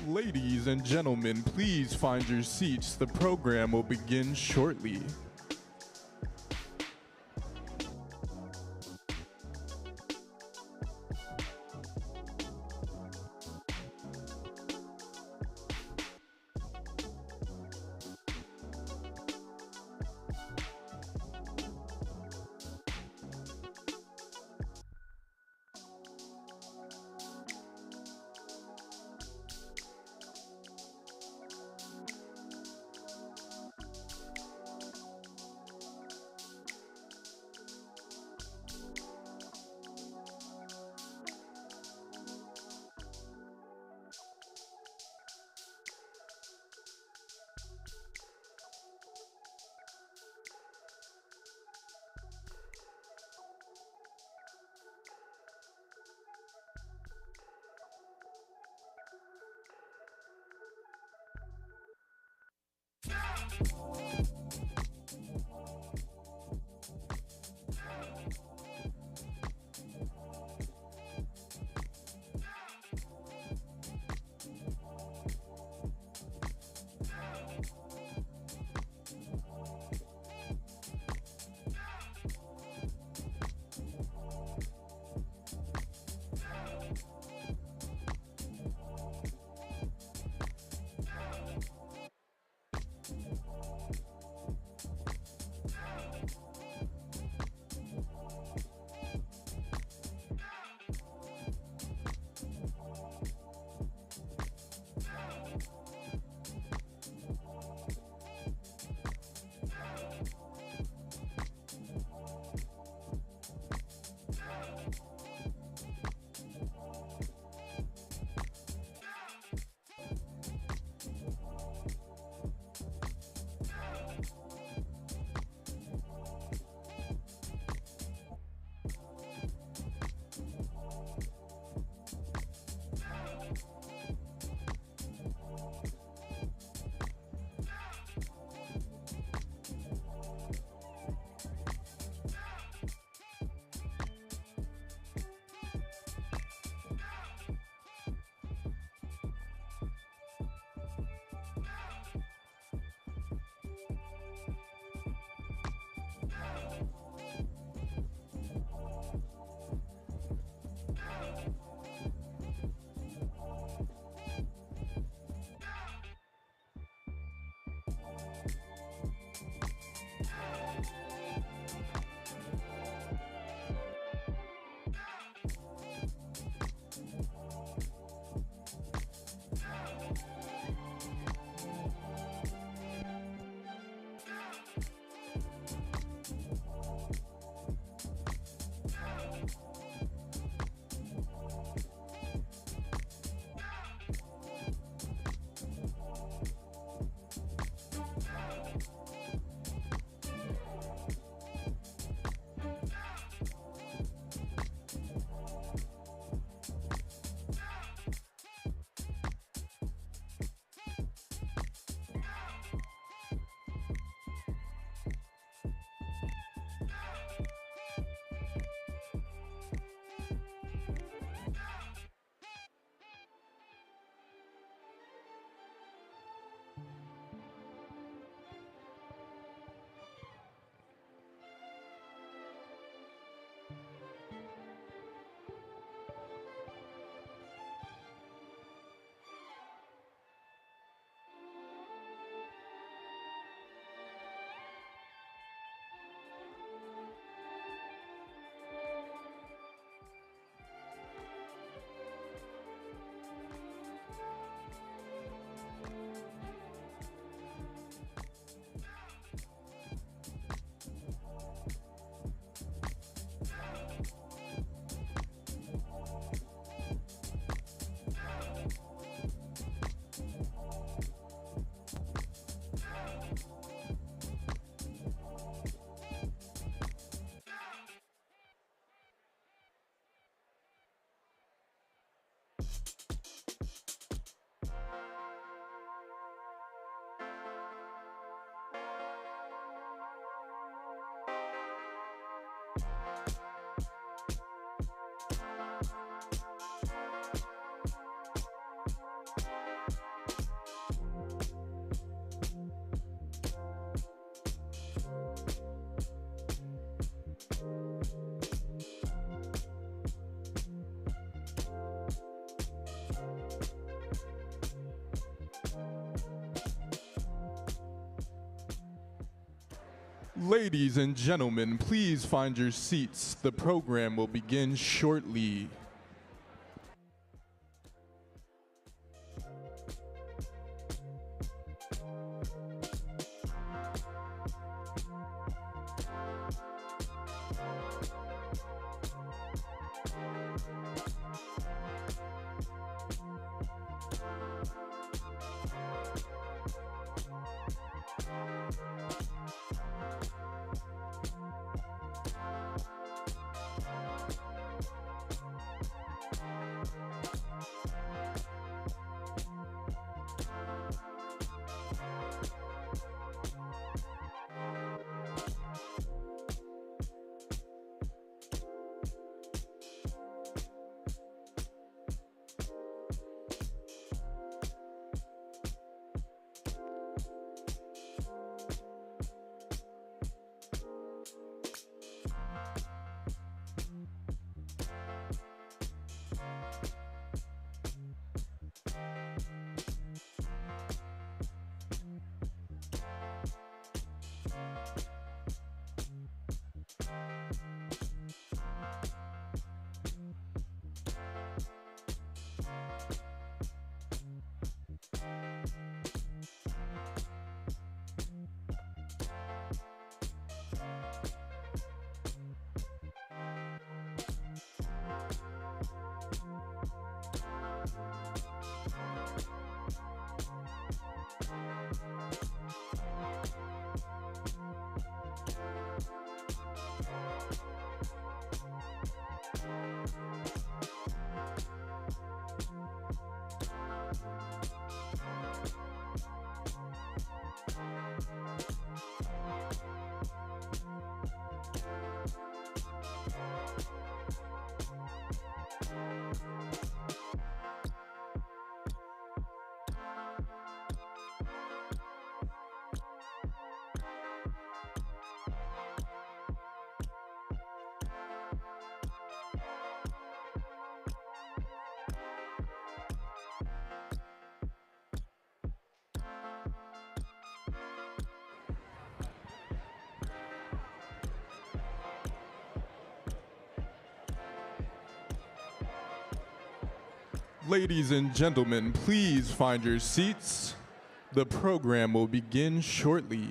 Ladies and gentlemen, please find your seats. The program will begin shortly. Ladies and gentlemen, please find your seats. The program will begin shortly. Ladies and gentlemen, please find your seats. The program will begin shortly.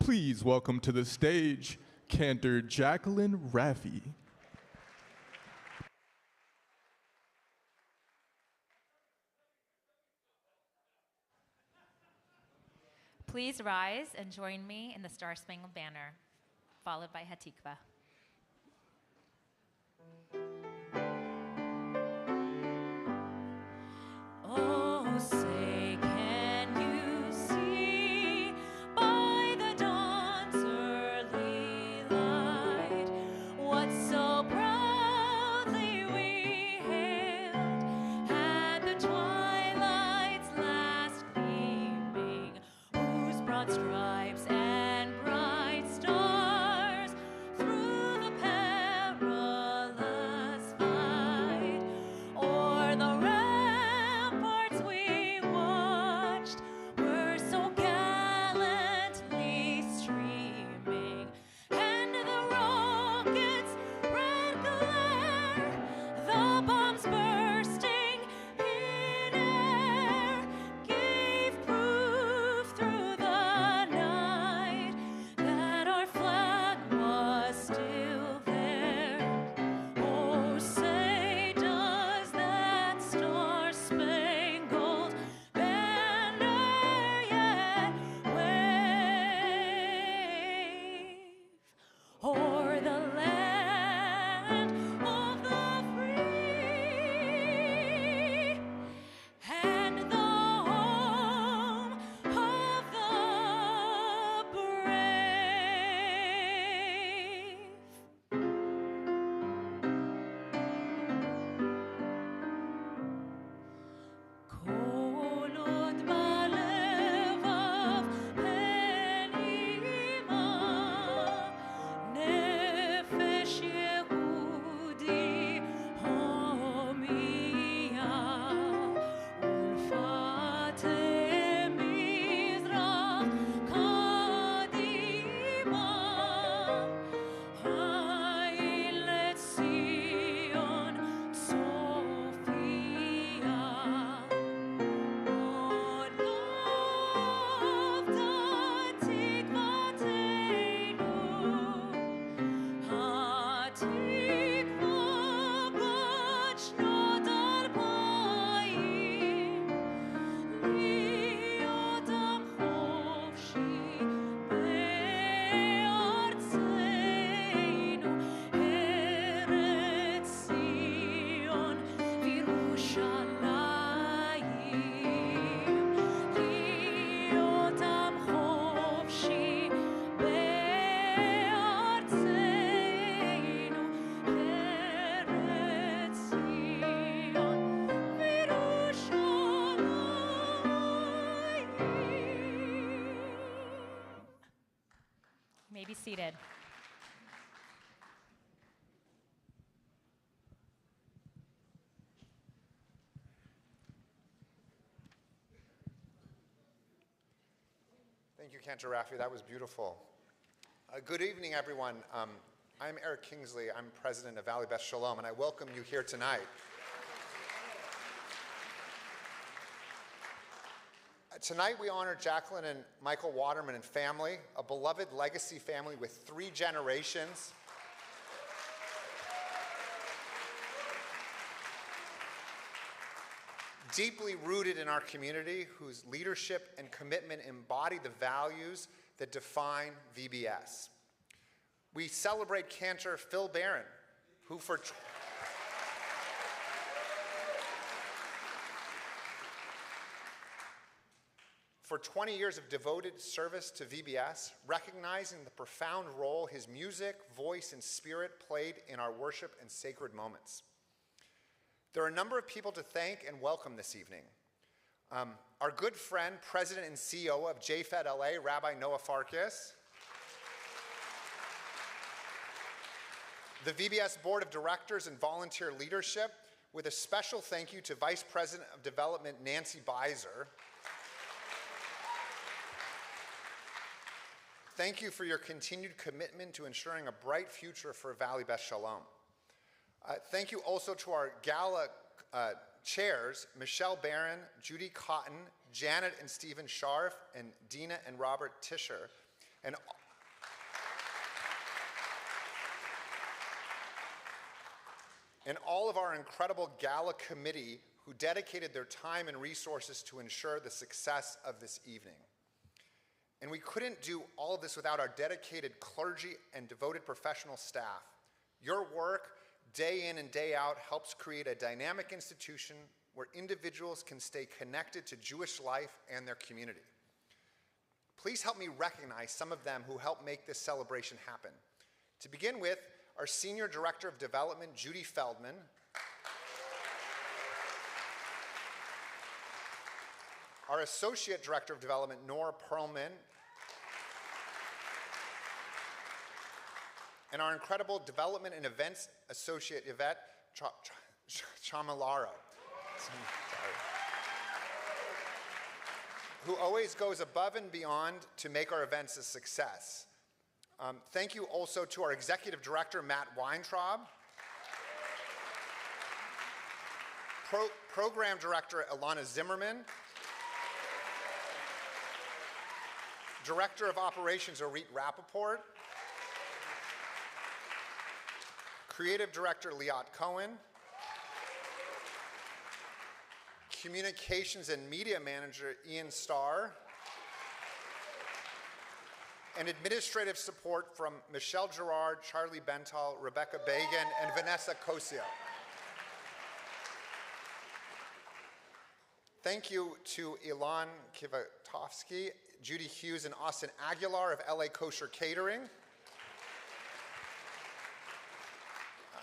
Please welcome to the stage, Cantor Jacqueline Raffi. Please rise and join me in the Star Spangled Banner, followed by Hatikva. Oh, say, can you see by the dawn's early light what so proudly we hailed at the twilight's last gleaming, whose broad stripes and bright stars through the perilous fight o'er the ramparts we watched were so gallantly streaming, and the rockets' red glare, the bombs bursting in air, gave proof through the night that our flag was still there. Oh, say, does that star-spangled banner yet wave o'er the land of the free and the home of the brave? כל עוד בלבב פנימה נפש יהודי הומייה ולפתי מזרח קדימה היל לציון צופיה. עוד לא אבדה תקוותנו, התקווה בת שנות 2000, להיות עם חופשי בארצנו, ארץ ציון וירושלים. להיות עם חופשי בארצנו, ארץ ציון וירושלים. You may be seated. Thank you, Cantor Raffi. That was beautiful. Good evening, everyone. I'm Eric Kingsley. I'm president of VBS Shalom, and I welcome you here tonight. Tonight, we honor Jacqueline and Michael Waterman and family, a beloved legacy family with 3 generations. Deeply rooted in our community, whose leadership and commitment embody the values that define VBS. We celebrate Cantor Phil Barron, who for 20 years of devoted service to VBS, recognizing the profound role his music, voice, and spirit played in our worship and sacred moments. There are a number of people to thank and welcome this evening. Our good friend, President and CEO of JFED LA, Rabbi Noah Farkas. The VBS Board of Directors and volunteer leadership, with a special thank you to Vice President of Development, Nancy Beiser. Thank you for your continued commitment to ensuring a bright future for VBS Shalom. Thank you also to our gala chairs, Michelle Barron, Judy Cotton, Janet and Stephen Scharf, and Dina and Robert Tischer. And all of our incredible gala committee who dedicated their time and resources to ensure the success of this evening. And we couldn't do all of this without our dedicated clergy and devoted professional staff. Your work, day in and day out, helps create a dynamic institution where individuals can stay connected to Jewish life and their community. Please help me recognize some of them who helped make this celebration happen. To begin with, our Senior Director of Development, Judy Feldman, our Associate Director of Development, Nora Perlman, and our incredible Development and Events Associate, Yvette Chamalaro, who always goes above and beyond to make our events a success. Thank you also to our Executive Director, Matt Weintraub, Program Director, Ilana Zimmerman, Director of Operations, Orit Rappaport, Creative Director, Liat Cohen, Communications and Media Manager, Ian Starr, and administrative support from Michelle Gerard, Charlie Bental, Rebecca Bagan, and Vanessa Cosio. Thank you to Ilan Kivatovsky, Judy Hughes, and Austin Aguilar of LA Kosher Catering.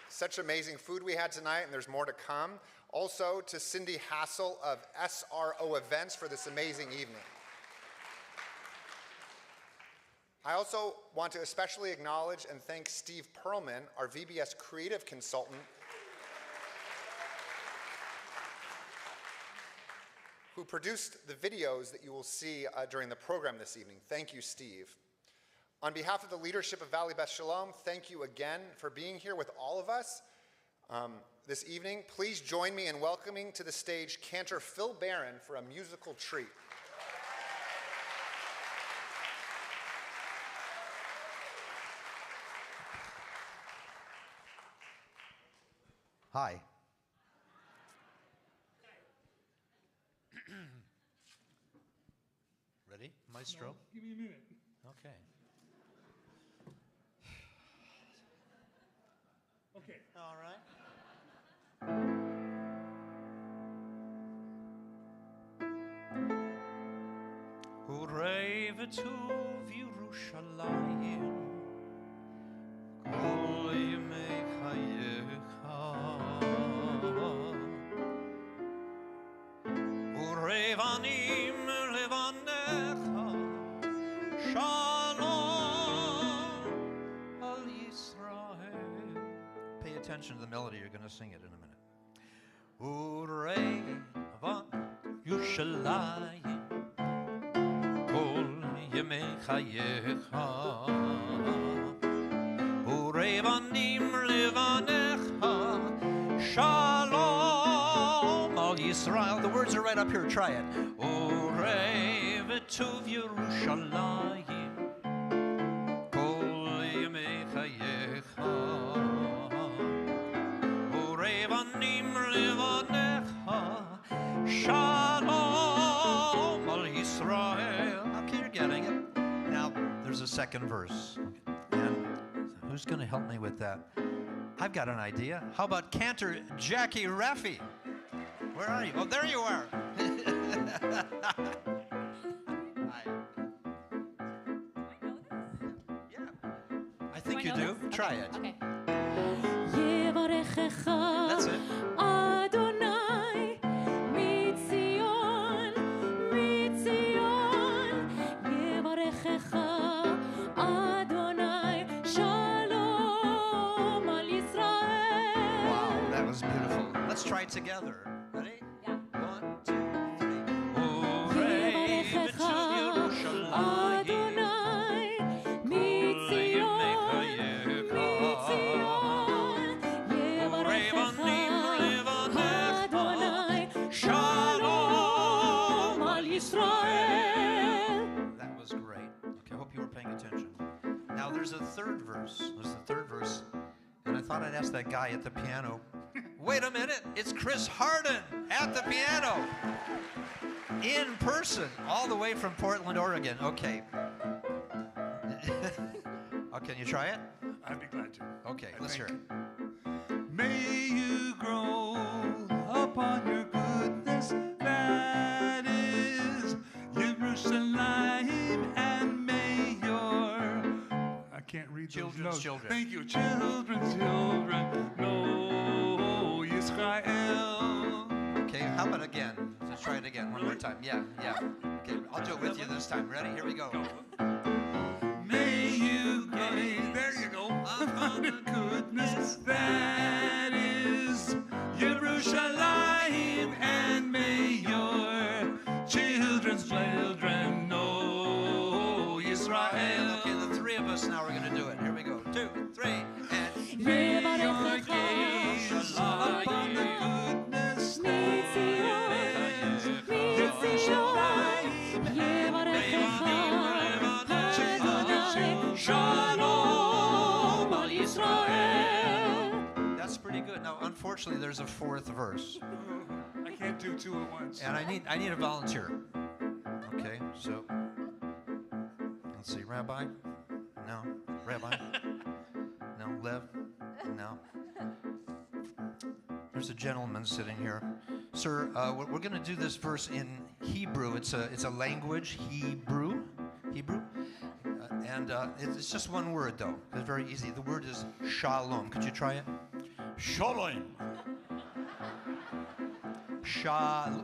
Such amazing food we had tonight, and there's more to come. Also to Cindy Hassel of SRO Events for this amazing evening. I also want to especially acknowledge and thank Steve Perlman, our VBS creative consultant, who produced the videos that you will see during the program this evening. Thank you, Steve. On behalf of the leadership of Valley Beth Shalom, thank you again for being here with all of us this evening. Please join me in welcoming to the stage Cantor Phil Barron for a musical treat. Hi. Ready, Maestro? No, give me a minute. Okay. Okay. All right. Hooray v'tuv Yerushalayim, kol yemei chayecha. Hooray vanim levanecha, shalom al Yisrael. Pay attention to the melody, you're going to sing it in a minute. Hooray van Yerushalayim, kol yemei chayecha. Hooray vanim levanecha, shalom al Yisrael. The words are right up here, try it. Hooray v'tuv Yerushalayim, kol yemei chayecha. Hooray vanim levanecha, shalom al Yisrael. Okay, you're getting it. Now, there's a second verse. And who's going to help me with that? I've got an idea. How about Cantor Jackie Raffi? Where are you? Oh, there you are. Hi. Yeah. I think you do. Try it. Okay. That's it. Adonai, mitzion, mitzion, yevarechecha, Adonai, shalom al Yisrael. Wow, that was beautiful. Let's try it together. Ready? Yeah. 1, 2, 3. Hooray, Yevarechecha, Yerushalayim, Adonai, mitzion, mitzion, yevarechecha, Adonai, shalom al Yisrael. That was great. Okay, I hope you were paying attention. there's a third verse. There's the third verse. And I thought I'd ask that guy at the piano. Wait a minute, it's Chris Hardin at the piano. In person, all the way from Portland, Oregon. Okay. Oh, can you try it? I'd be glad to. Okay, let's hear it. May you grow up on your goodness, that is Jerusalem, and may your, I can't read those Children's notes. children. Thank you, children, know Israel. Okay, how about again? Let's try it again, one more time. Yeah. Okay, I'll do it with you this time. Ready? Here we go. May you gain, there you go, upon the goodness that is Jerusalem, and may your children's children know Israel. Okay, the three of us now are going to do it. Here we go. 2, 3, and May your gaze upon the goodness that is Jerusalem. Shalom al Israel. that's pretty good. Now, unfortunately, there's a fourth verse, I can't do two at once. and I need a volunteer. Okay, so let's see, Rabbi? No. Rabbi? No. Lev? No. There's a gentleman sitting here. Sir, we're going to do this verse in Hebrew. It's a language, Hebrew. And it's just one word, though. It's very easy. The word is shalom. Could you try it? Shalom.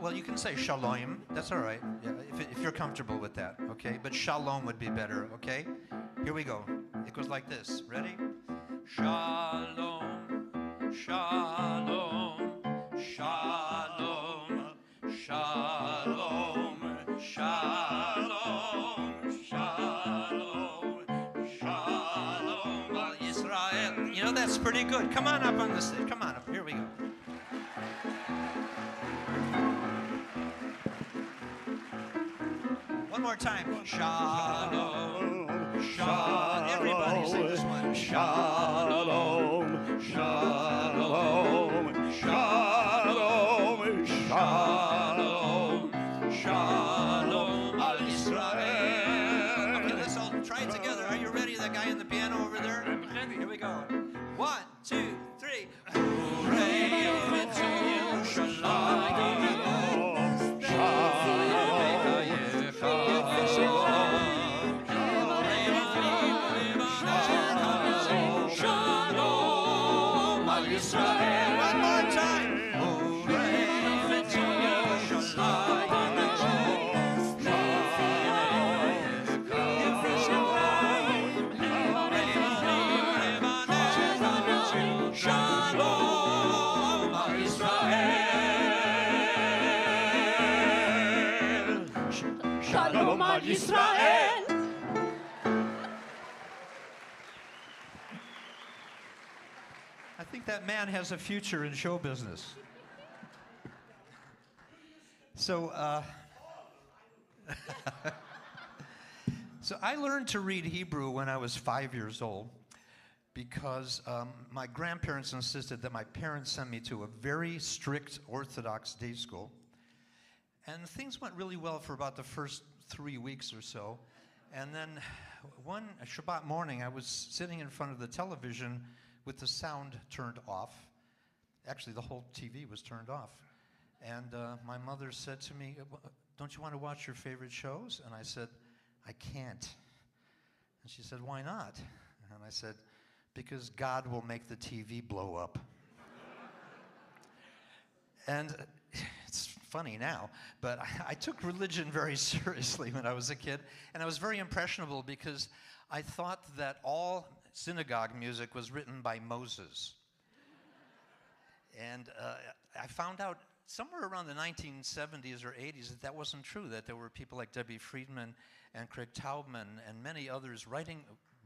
Well, you can say shalom. That's all right. Yeah, if you're comfortable with that, okay? But shalom would be better, okay? Here we go. It goes like this. Ready? Shalom, shalom, shalom, shalom, shalom, shalom, shalom, al Israel. You know, that's pretty good. Come on up on the stage. Come on up. Here we go. One more time. Shalom, shalom. Everybody sing this one. Shalom, shalom, shalom, shalom, shalom, al Israel. Okay, let's all try it together. Are you ready? That guy in the piano over there? Here we go. 1, 2, 3. Hooray, Shalom al Israel. One more time. Shalom al Israel. Shalom al Israel. I think that man has a future in show business. So, so I learned to read Hebrew when I was 5 years old because my grandparents insisted that my parents send me to a very strict Orthodox day school. And things went really well for about the first 3 weeks or so. And then one Shabbat morning, I was sitting in front of the television with the sound turned off. Actually, the whole TV was turned off. And my mother said to me, "Don't you want to watch your favorite shows?" And I said, "I can't." And she said, "Why not?" And I said, "Because God will make the TV blow up." And it's funny now, but I took religion very seriously when I was a kid. And I was very impressionable because I thought that all synagogue music was written by Moses. And I found out somewhere around the 1970s or 80s that wasn't true, that there were people like Debbie Friedman and Craig Taubman and many others writing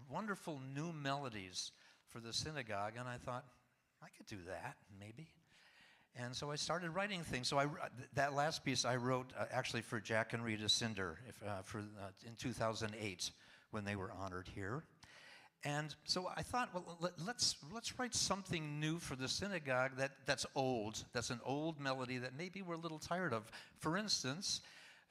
wonderful new melodies for the synagogue. And I thought, I could do that, maybe. And so I started writing things. So that last piece I wrote actually for Jack and Rita Cinder in 2008 when they were honored here. And so I thought, well, let's write something new for the synagogue that's old. That's an old melody that maybe we're a little tired of. For instance,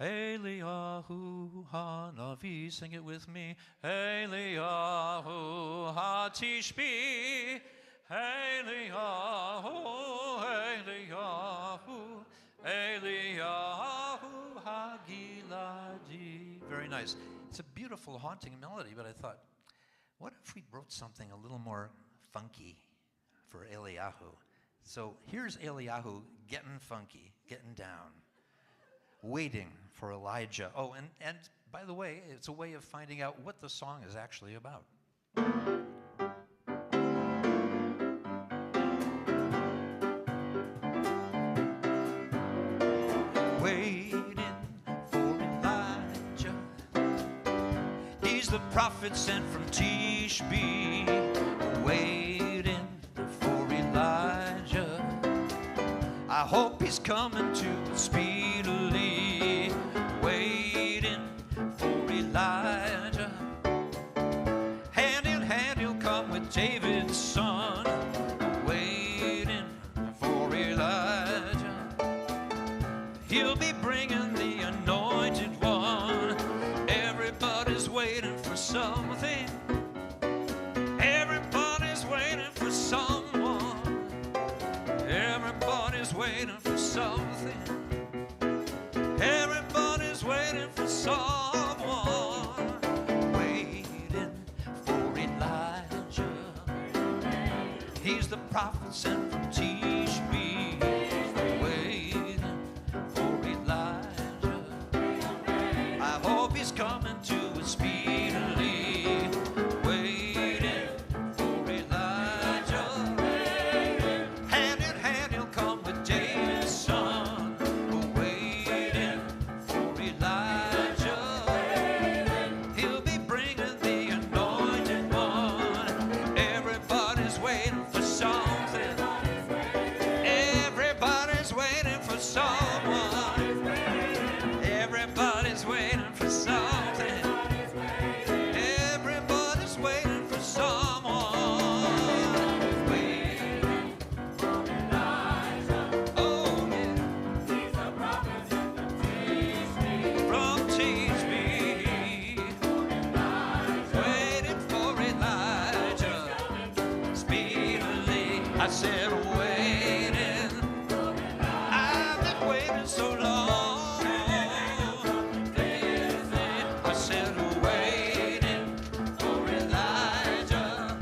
Eliyahu Hanavi, sing it with me. Eliyahu Hatishbi. Eliyahu, Eliyahu, Eliyahu Hagiladi. Very nice. It's a beautiful, haunting melody, but I thought, what if we wrote something a little more funky for Eliyahu? So here's Eliyahu getting funky, getting down, waiting for Elijah. Oh, and by the way, it's a way of finding out what the song is actually about. Waiting for Elijah. He's the prophet sent from Tishbe, waiting for Elijah. I hope he's coming to us speedily, waiting for Elijah. Hand in hand he'll come with David's son, waiting for Elijah. He'll be bringing the anointed one. Everybody's waiting for something. Everybody's waiting for someone. Everybody's waiting for something. Everybody's waiting for someone. Waiting for Elijah. He's the prophet sent from Tishbe. Waiting for Elijah. I hope he's coming to us speedily. Waiting for Elijah. Hand in hand he'll come with David's son. Waiting for Elijah. He'll be bringing the anointed one. Everybody's waiting for something. Everybody's waiting for someone. Everybody's waiting for something. Everybody's waiting for someone. Waiting for Elijah. Oh yeah. He's a prophet from Tishbe. Waiting for Elijah. Speedily. I said waiting. I've been waiting so long. I said waiting for Elijah.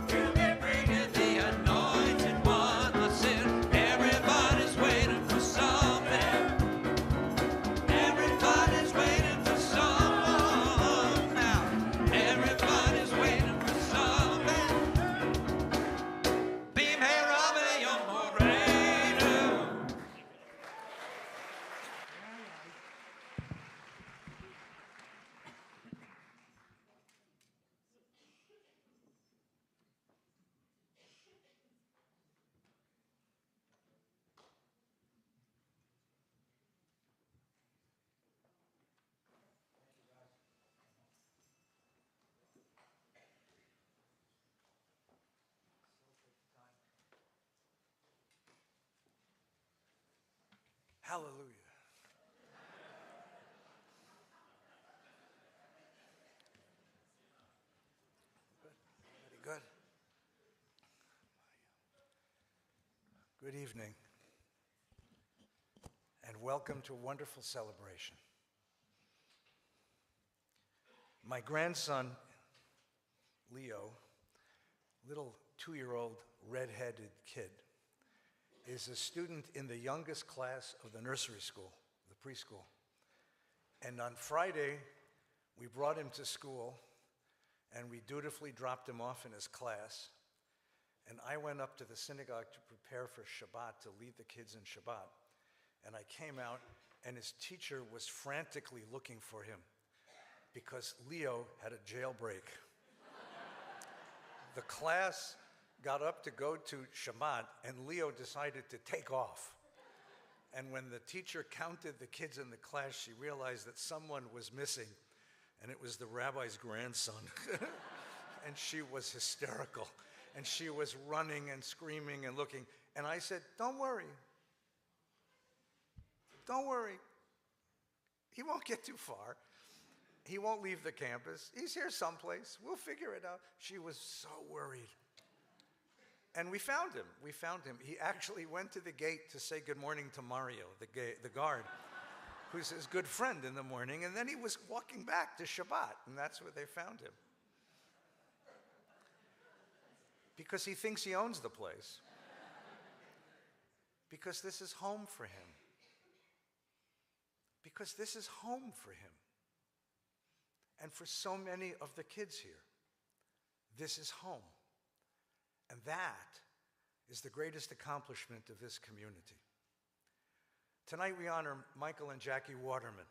He'll be bringing the anointed one. I said everybody's waiting for something. Everybody's waiting for someone now. Everybody's waiting for something. Beam hey Rabbi, you're more Hallelujah. Very good. Good evening, and welcome to a wonderful celebration. My grandson, Leo, little 2-year-old red-headed kid, is a student in the youngest class of the nursery school, the preschool. And on Friday, we brought him to school, and we dutifully dropped him off in his class. And I went up to the synagogue to prepare for Shabbat, to lead the kids in Shabbat. And I came out, and his teacher was frantically looking for him because Leo had a jailbreak. The class got up to go to Shabbat, and Leo decided to take off. And when the teacher counted the kids in the class, she realized that someone was missing, and it was the rabbi's grandson. And she was hysterical. And she was running and screaming and looking. And I said, don't worry. Don't worry. He won't get too far. He won't leave the campus. He's here someplace. We'll figure it out. She was so worried. And we found him. We found him. He actually went to the gate to say good morning to Mario, the guard, who's his good friend in the morning. And then he was walking back to Shabbat, and that's where they found him. Because he thinks he owns the place. Because this is home for him. Because this is home for him. And for so many of the kids here, this is home. And that is the greatest accomplishment of this community. Tonight we honor Michael and Jackie Waterman.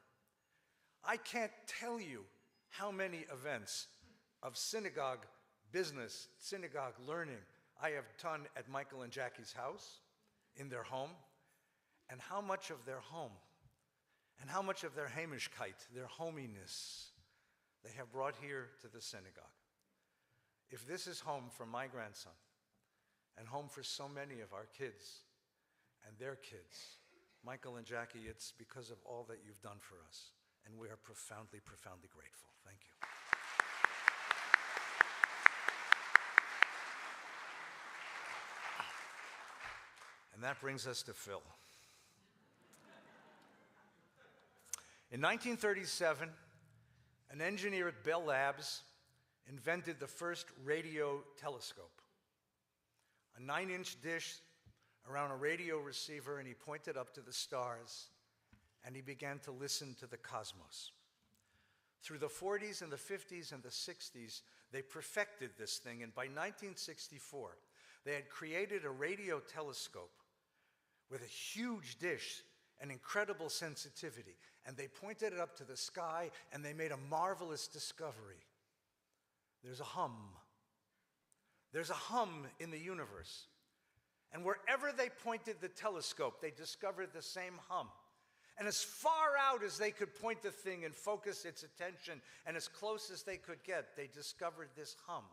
I can't tell you how many events of synagogue business, synagogue learning I have done at Michael and Jackie's house, in their home, and how much of their home, and how much of their Heimischkeit, their hominess, they have brought here to the synagogue. If this is home for my grandson, and home for so many of our kids and their kids, Michael and Jackie, it's because of all that you've done for us. And we are profoundly, profoundly grateful. Thank you. And that brings us to Phil. In 1937, an engineer at Bell Labs invented the first radio telescope. A 9-inch dish around a radio receiver, and he pointed up to the stars, and he began to listen to the cosmos. Through the 40s and the 50s and the 60s, they perfected this thing, and by 1964, they had created a radio telescope with a huge dish and incredible sensitivity, and they pointed it up to the sky, and they made a marvelous discovery. There's a hum. There's a hum in the universe. And wherever they pointed the telescope, they discovered the same hum. And as far out as they could point the thing and focus its attention, and as close as they could get, they discovered this hum.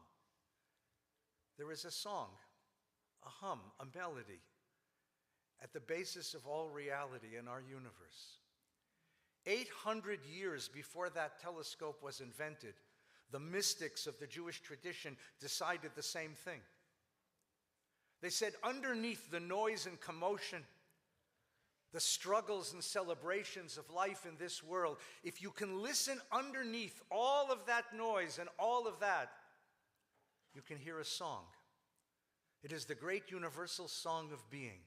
There is a song, a hum, a melody, at the basis of all reality in our universe. 800 years before that telescope was invented, the mystics of the Jewish tradition decided the same thing. They said, underneath the noise and commotion, the struggles and celebrations of life in this world, if you can listen underneath all of that noise and all of that, you can hear a song. It is the great universal song of being.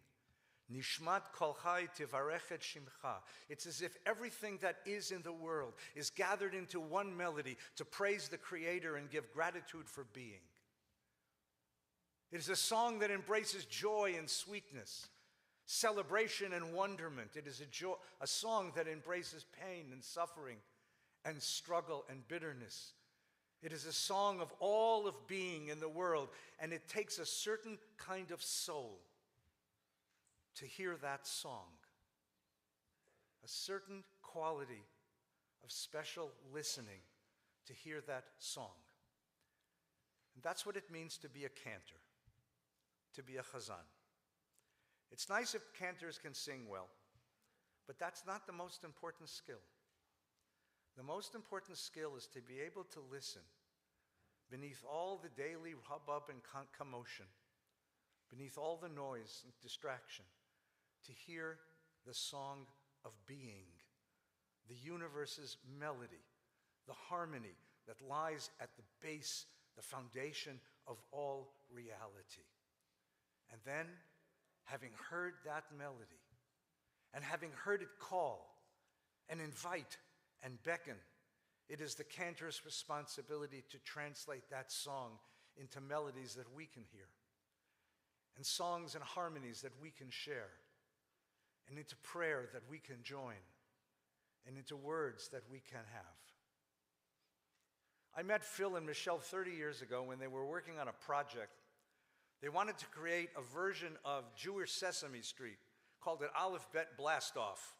Nishmat kol chai tivarech et shimcha. It's as if everything that is in the world is gathered into one melody to praise the Creator and give gratitude for being. It is a song that embraces joy and sweetness, celebration and wonderment. It is a song that embraces pain and suffering and struggle and bitterness. It is a song of all of being in the world, and it takes a certain kind of soul to hear that song, a certain quality of special listening to hear that song. And that's what it means to be a cantor, to be a chazan. It's nice if cantors can sing well, but that's not the most important skill. The most important skill is to be able to listen beneath all the daily hubbub and commotion, beneath all the noise and distraction, to hear the song of being, the universe's melody, the harmony that lies at the base, the foundation of all reality. And then, having heard that melody, and having heard it call and invite and beckon, it is the cantor's responsibility to translate that song into melodies that we can hear, and songs and harmonies that we can share, and into prayer that we can join, and into words that we can have. I met Phil and Michelle 30 years ago when they were working on a project. They wanted to create a version of Jewish Sesame Street, called it Aleph Bet Blastoff.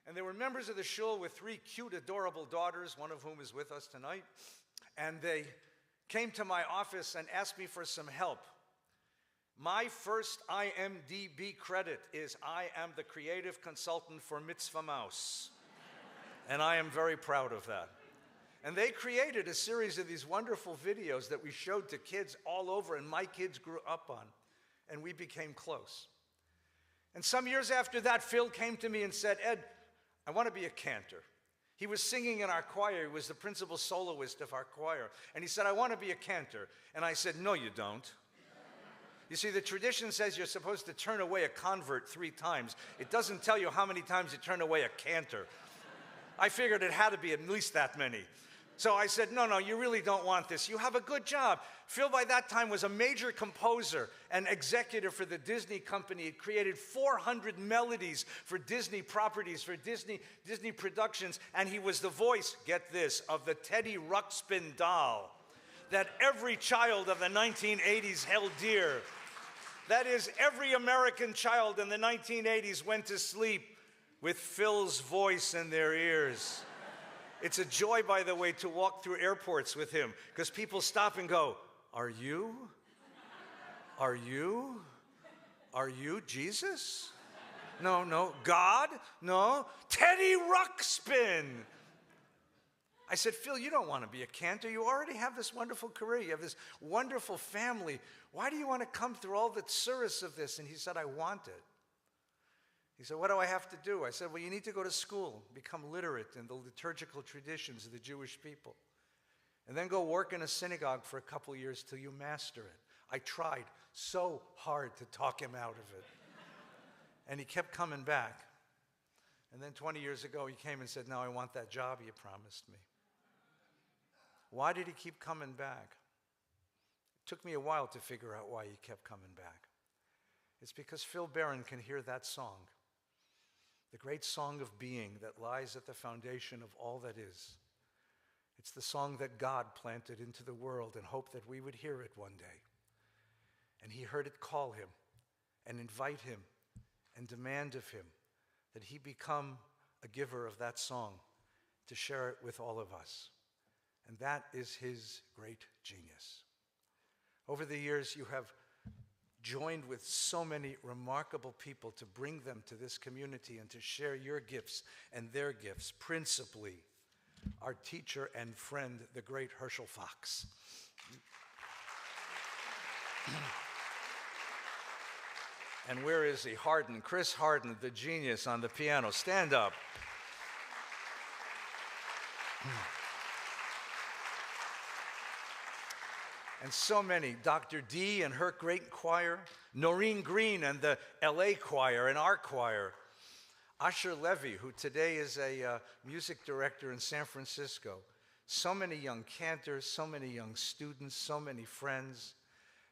And they were members of the shul with 3 cute, adorable daughters, one of whom is with us tonight. And they came to my office and asked me for some help. My first IMDb credit is I am the creative consultant for Mitzvah Mouse. And I am very proud of that. And they created a series of these wonderful videos that we showed to kids all over, and my kids grew up on, and we became close. And some years after that, Phil came to me and said, Ed, I want to be a cantor. He was singing in our choir. He was the principal soloist of our choir. And he said, I want to be a cantor. And I said, no, you don't. You see, the tradition says you're supposed to turn away a convert 3 times. It doesn't tell you how many times you turn away a cantor. I figured it had to be at least that many. So I said, no, you really don't want this. You have a good job. Phil, by that time, was a major composer and executive for the Disney company. He created 400 melodies for Disney properties, for Disney productions, and he was the voice, get this, of the Teddy Ruxpin doll that every child of the 1980s held dear. That is, every American child in the 1980s went to sleep with Phil's voice in their ears. It's a joy, by the way, to walk through airports with him, because people stop and go, Are you Jesus? No. God? No. Teddy Ruxpin. I said, Phil, you don't want to be a cantor. You already have this wonderful career. You have this wonderful family. Why do you want to come through all the tsuris of this? And he said, I want it. He said, what do I have to do? I said, well, you need to go to school, become literate in the liturgical traditions of the Jewish people, and then go work in a synagogue for a couple years till you master it. I tried so hard to talk him out of it. And he kept coming back. And then 20 years ago, he came and said, now I want that job you promised me. Why did he keep coming back? It took me a while to figure out why he kept coming back. It's because Phil Barron can hear that song, the great song of being that lies at the foundation of all that is. It's the song that God planted into the world and hoped that we would hear it one day. And he heard it call him and invite him and demand of him that he become a giver of that song to share it with all of us. And that is his great genius. Over the years, you have joined with so many remarkable people to bring them to this community and to share your gifts and their gifts, principally our teacher and friend, the great Herschel Fox. And where is he? Harden, Chris Harden, the genius on the piano. Stand up. And so many, Dr. D and her great choir, Noreen Green and the LA choir and our choir, Asher Levy, who today is a music director in San Francisco, so many young cantors, so many young students, so many friends,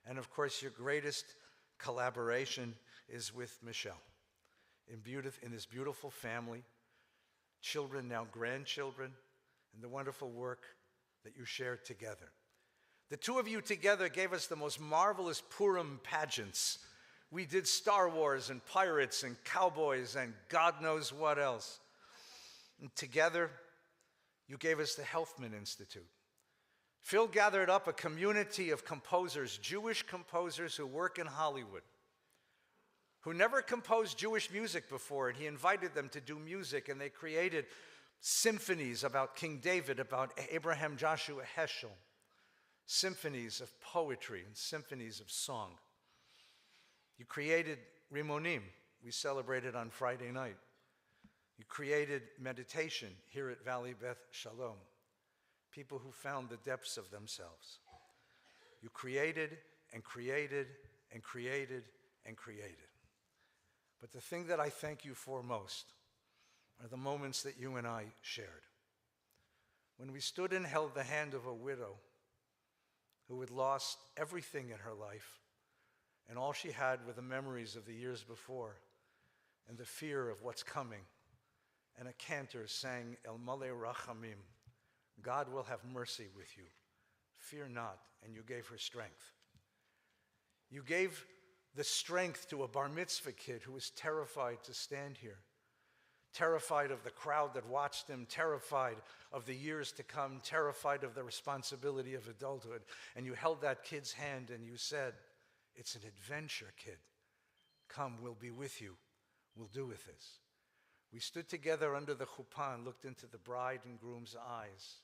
and of course your greatest collaboration is with Michelle in this beautiful family, children, now grandchildren, and the wonderful work that you shared together. The two of you together gave us the most marvelous Purim pageants. We did Star Wars and pirates and cowboys and God knows what else. And together, you gave us the Helfman Institute. Phil gathered up a community of composers, Jewish composers who work in Hollywood, who never composed Jewish music before, and he invited them to do music, and they created symphonies about King David, about Abraham Joshua Heschel, symphonies of poetry and symphonies of song. You created Rimonim, we celebrated on Friday night. You created meditation here at Valley Beth Shalom, people who found the depths of themselves. You created and created and created and created. But the thing that I thank you for most are the moments that you and I shared. When we stood and held the hand of a widow who had lost everything in her life, and all she had were the memories of the years before and the fear of what's coming. And a cantor sang, El Malei Rachamim, God will have mercy with you. Fear not, and you gave her strength. You gave the strength to a bar mitzvah kid who was terrified to stand here, terrified of the crowd that watched him, terrified of the years to come, terrified of the responsibility of adulthood. And you held that kid's hand and you said, "It's an adventure, kid. Come, we'll be with you. We'll do with this." We stood together under the chuppah and looked into the bride and groom's eyes,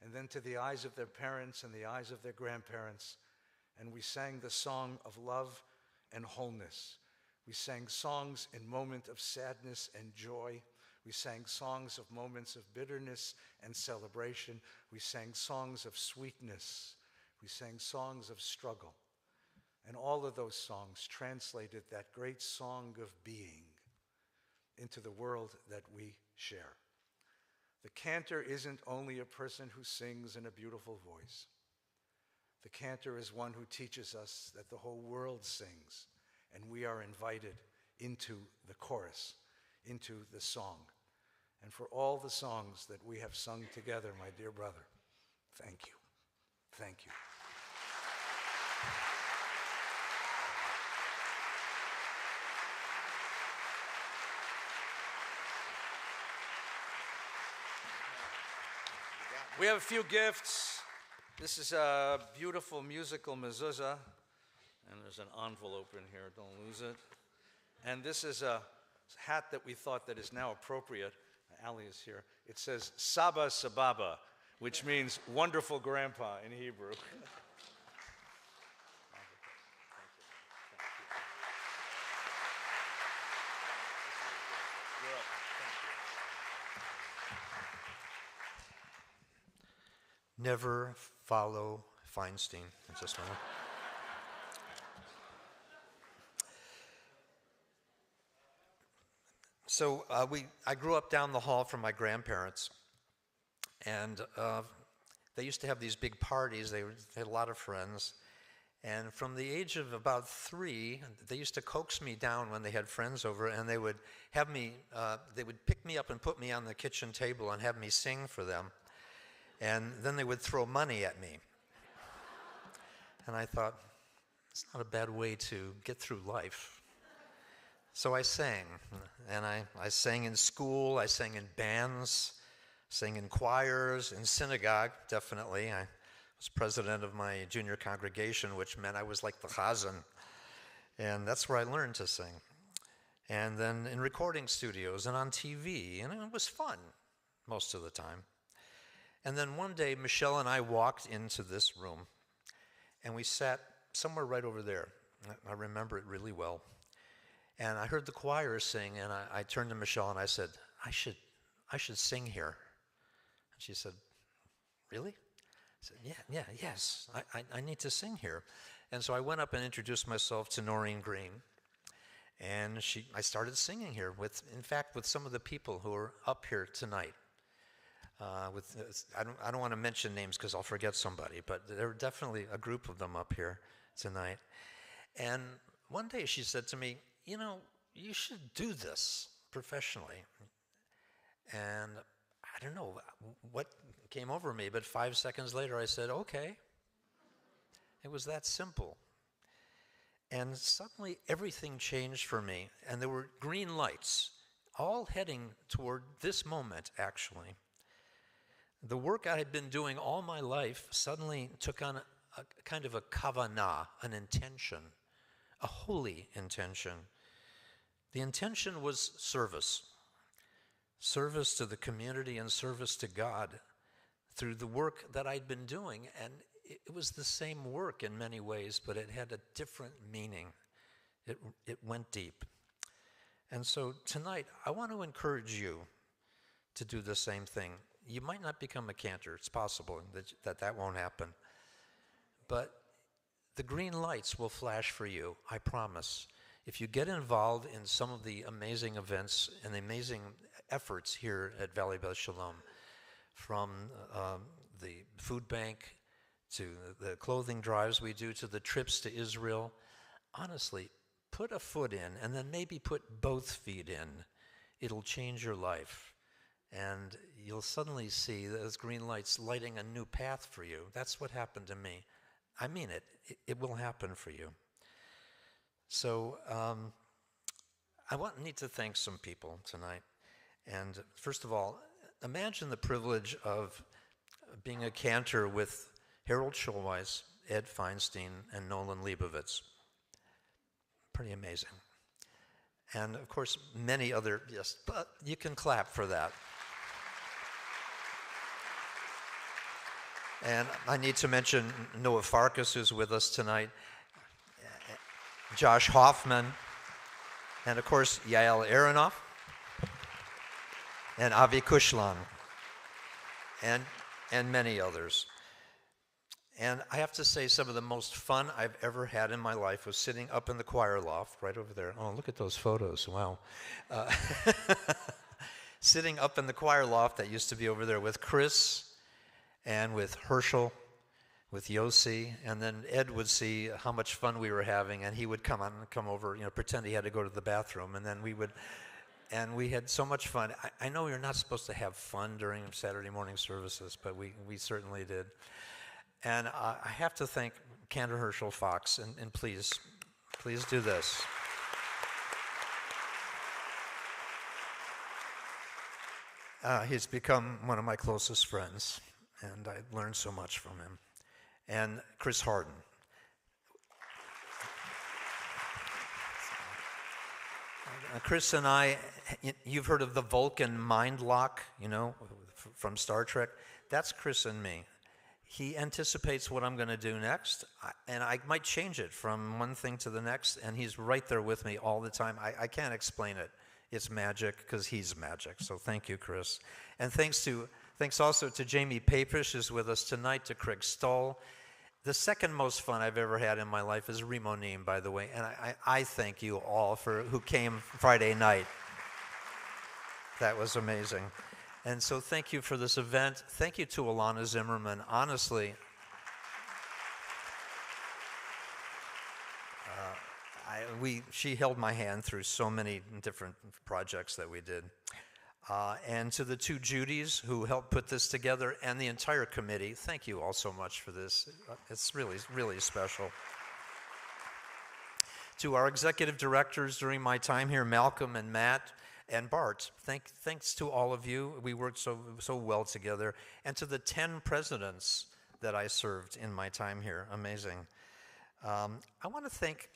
and then to the eyes of their parents and the eyes of their grandparents, and we sang the song of love and wholeness. We sang songs in moments of sadness and joy. We sang songs of moments of bitterness and celebration. We sang songs of sweetness. We sang songs of struggle. And all of those songs translated that great song of being into the world that we share. The cantor isn't only a person who sings in a beautiful voice. The cantor is one who teaches us that the whole world sings, and we are invited into the chorus, into the song. And for all the songs that we have sung together, my dear brother, thank you. Thank you. We have a few gifts. This is a beautiful musical mezuzah, and there's an envelope in here, don't lose it. And this is a hat that we thought that is now appropriate. Ali is here. It says Saba Sababa, which means wonderful grandpa in Hebrew. Never follow Feinstein. It's just one. So I grew up down the hall from my grandparents, and they used to have these big parties. They had a lot of friends, and from the age of about 3, they used to coax me down when they had friends over, and they would have me. They would pick me up and put me on the kitchen table and have me sing for them. And then they would throw money at me. And I thought, it's not a bad way to get through life. So I sang, and I sang in school, I sang in bands, sang in choirs, in synagogue, definitely. I was president of my junior congregation, which meant I was like the chazan. And that's where I learned to sing. And then in recording studios and on TV, and it was fun most of the time. And then one day, Michelle and I walked into this room, and we sat somewhere right over there. I remember it really well. And I heard the choir sing, and I turned to Michelle and I said, I should sing here. And she said, really? I said, yes, I need to sing here. And so I went up and introduced myself to Noreen Green, and I started singing here, in fact, with some of the people who are up here tonight. I don't want to mention names because I'll forget somebody, but there were definitely a group of them up here tonight. And one day she said to me, you should do this professionally. And I don't know what came over me, but 5 seconds later I said, okay. It was that simple. And suddenly everything changed for me, and there were green lights, all heading toward this moment, actually. The work I had been doing all my life suddenly took on a kind of a kavanah, an intention, a holy intention. The intention was service. Service to the community and service to God through the work that I'd been doing. And it was the same work in many ways, but it had a different meaning. It went deep. And so tonight, I want to encourage you to do the same thing. You might not become a cantor. It's possible that won't happen. But the green lights will flash for you, I promise. If you get involved in some of the amazing events and the amazing efforts here at Valley Beth Shalom, from the food bank to the clothing drives we do to the trips to Israel, honestly, put a foot in and then maybe put both feet in. It'll change your life. And you'll suddenly see those green lights lighting a new path for you. That's what happened to me. I mean it. It will happen for you. So I need to thank some people tonight. And first of all, imagine the privilege of being a cantor with Harold Schulweis, Ed Feinstein, and Nolan Leibovitz. Pretty amazing. And of course, many other, yes, but you can clap for that. And I need to mention Noah Farkas, who's with us tonight, Josh Hoffman, and of course, Yael Aronoff, and Avi Kushlan, and many others. And I have to say, some of the most fun I've ever had in my life was sitting up in the choir loft, right over there. Oh, look at those photos, wow. Sitting up in the choir loft that used to be over there with Chris and with Herschel, with Yossi, and then Ed would see how much fun we were having, and he would come over, pretend he had to go to the bathroom, and then we had so much fun. I know you're not supposed to have fun during Saturday morning services, but we certainly did. And I have to thank Cantor Herschel Fox, and please do this. He's become one of my closest friends, and I learned so much from him. And Chris Harden. Chris and I, you've heard of the Vulcan mind lock, from Star Trek? That's Chris and me. He anticipates what I'm going to do next, and I might change it from one thing to the next, and he's right there with me all the time. I can't explain it. It's magic because he's magic. So thank you, Chris. And thanks also to Jamie Papish, who's with us tonight, to Craig Stoll. The second most fun I've ever had in my life is Remo Neem, by the way, and I thank you all who came Friday night. That was amazing. And so thank you for this event. Thank you to Alana Zimmerman. Honestly, she held my hand through so many different projects that we did. And to the two Judys who helped put this together, and the entire committee, thank you all so much for this. It's really, really special. To our executive directors during my time here, Malcolm and Matt, and Bart, thanks to all of you. We worked so well together. And to the 10 presidents that I served in my time here, amazing. I want to thank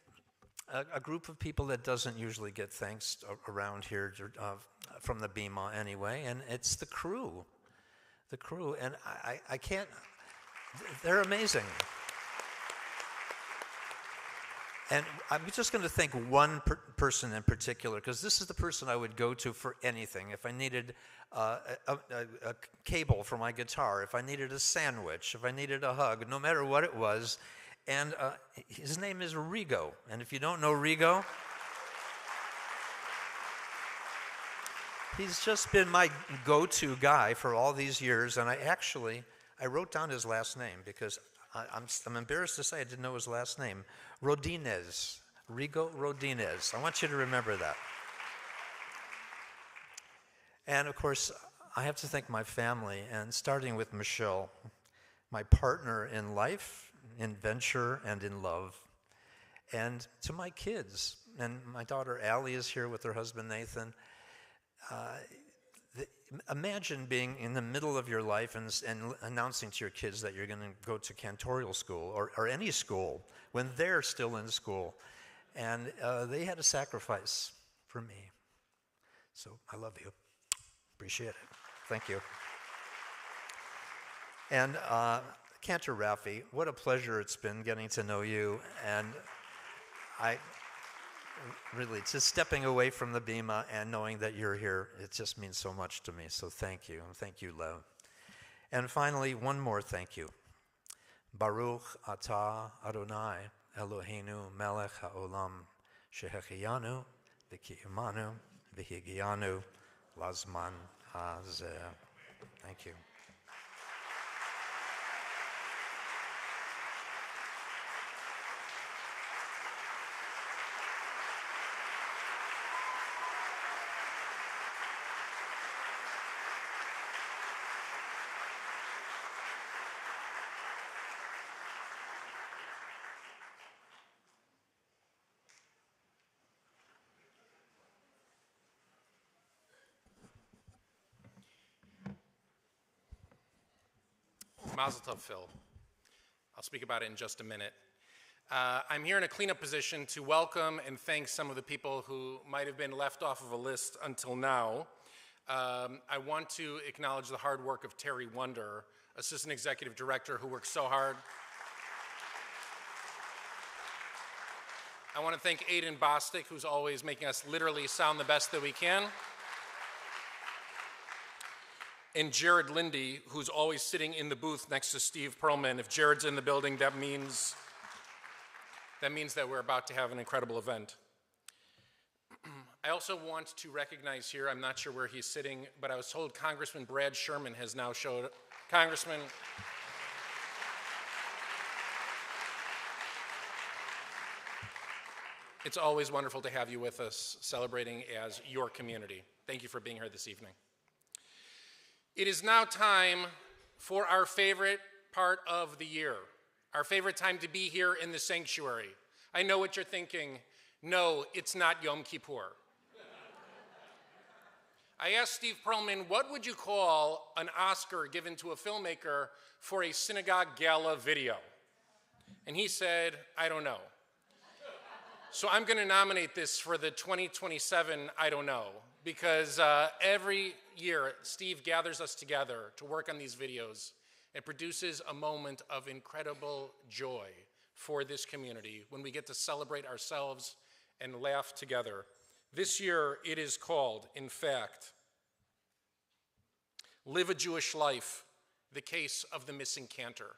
a group of people that doesn't usually get thanks around here, from the BEMA anyway, and it's the crew. The crew, and I can't, they're amazing. And I'm just going to thank one person in particular, because this is the person I would go to for anything. If I needed a cable for my guitar, if I needed a sandwich, if I needed a hug, no matter what it was. And his name is Rigo. And if you don't know Rigo, he's just been my go-to guy for all these years. And I wrote down his last name because I'm embarrassed to say I didn't know his last name. Rodinez, Rigo Rodinez. I want you to remember that. And of course, I have to thank my family, and starting with Michelle, my partner in life, in venture, and in love. And to my kids, and my daughter Allie is here with her husband Nathan. Imagine being in the middle of your life and announcing to your kids that you're going to go to cantorial school or any school when they're still in school. And they had a sacrifice for me. So I love you. Appreciate it. Thank you. And Cantor Raffi, what a pleasure it's been getting to know you. And really, just stepping away from the BEMA and knowing that you're here, it just means so much to me. So thank you, and thank you, Lev. And finally, one more thank you. Baruch atah Adonai Eloheinu melech haolam shehechiyanu v'kiyimanu v'higianu lazman hazeh. Thank you. Mazel tov, Phil. I'll speak about it in just a minute. I'm here in a cleanup position to welcome and thank some of the people who might have been left off of a list until now. I want to acknowledge the hard work of Terry Wonder, Assistant Executive Director, who works so hard. I want to thank Aiden Bostic, who's always making us literally sound the best that we can. And Jared Lindy, who's always sitting in the booth next to Steve Perlman. If Jared's in the building, that means that we're about to have an incredible event. I also want to recognize here, I'm not sure where he's sitting, but I was told Congressman Brad Sherman has now showed up. Congressman, it's always wonderful to have you with us, celebrating as your community. Thank you for being here this evening. It is now time for our favorite part of the year, our favorite time to be here in the sanctuary. I know what you're thinking. No, it's not Yom Kippur. I asked Steve Perlman, what would you call an Oscar given to a filmmaker for a synagogue gala video? And he said, I don't know. So I'm going to nominate this for the 2027 I don't know, because every year Steve gathers us together to work on these videos and produces a moment of incredible joy for this community when we get to celebrate ourselves and laugh together. This year it is called, in fact, Live a Jewish Life, the Case of the Missing Cantor.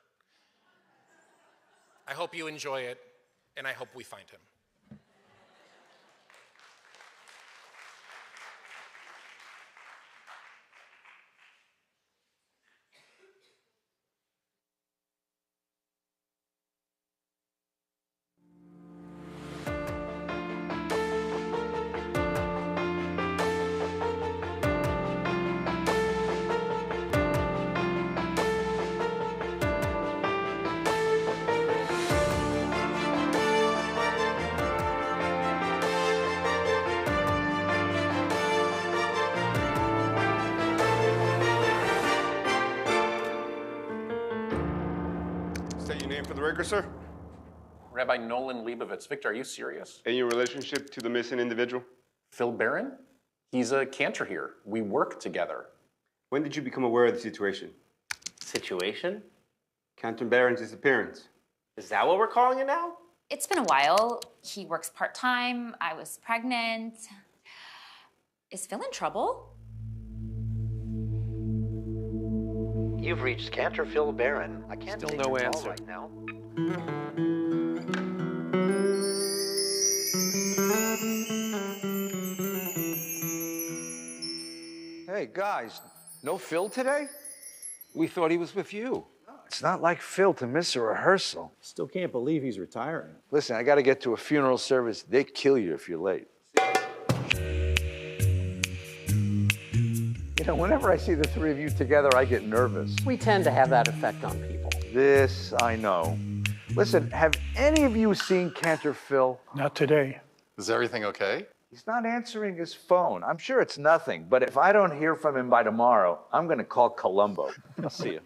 I hope you enjoy it, and I hope we find him. State your name for the record, sir. Rabbi Nolan Leibovitz. Victor, are you serious? And your relationship to the missing individual? Phil Barron? He's a Cantor here. We work together. When did you become aware of the situation? Situation? Cantor Barron's disappearance. Is that what we're calling it now? It's been a while. He works part-time. I was pregnant. Is Phil in trouble? You've reached Cantor Phil Barron. I can't Still take no your call answer. right now. Hey, guys, no Phil today? We thought he was with you. It's not like Phil to miss a rehearsal. Still can't believe he's retiring. Listen, I got to get to a funeral service. They kill you if you're late. You know, whenever I see the three of you together, I get nervous. We tend to have that effect on people. This, I know. Listen, have any of you seen Cantor Phil? Not today. Is everything okay? He's not answering his phone. I'm sure it's nothing, but if I don't hear from him by tomorrow, I'm going to call Columbo. I'll see you.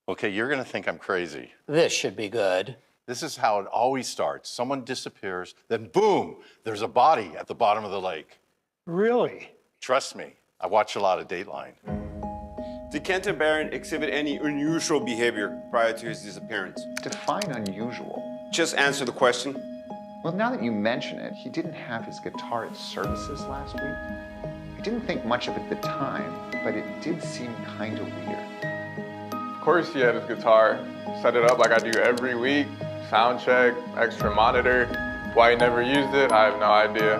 Okay, you're going to think I'm crazy. This should be good. This is how it always starts. Someone disappears, then boom, there's a body at the bottom of the lake. Really? Trust me, I watch a lot of Dateline. Did Cantor Barron exhibit any unusual behavior prior to his disappearance? Define unusual. Just answer the question. Well, now that you mention it, he didn't have his guitar at services last week. I didn't think much of it at the time, but it did seem kind of weird. Of course he had his guitar. Set it up like I do every week. Sound check, extra monitor. Why he never used it, I have no idea.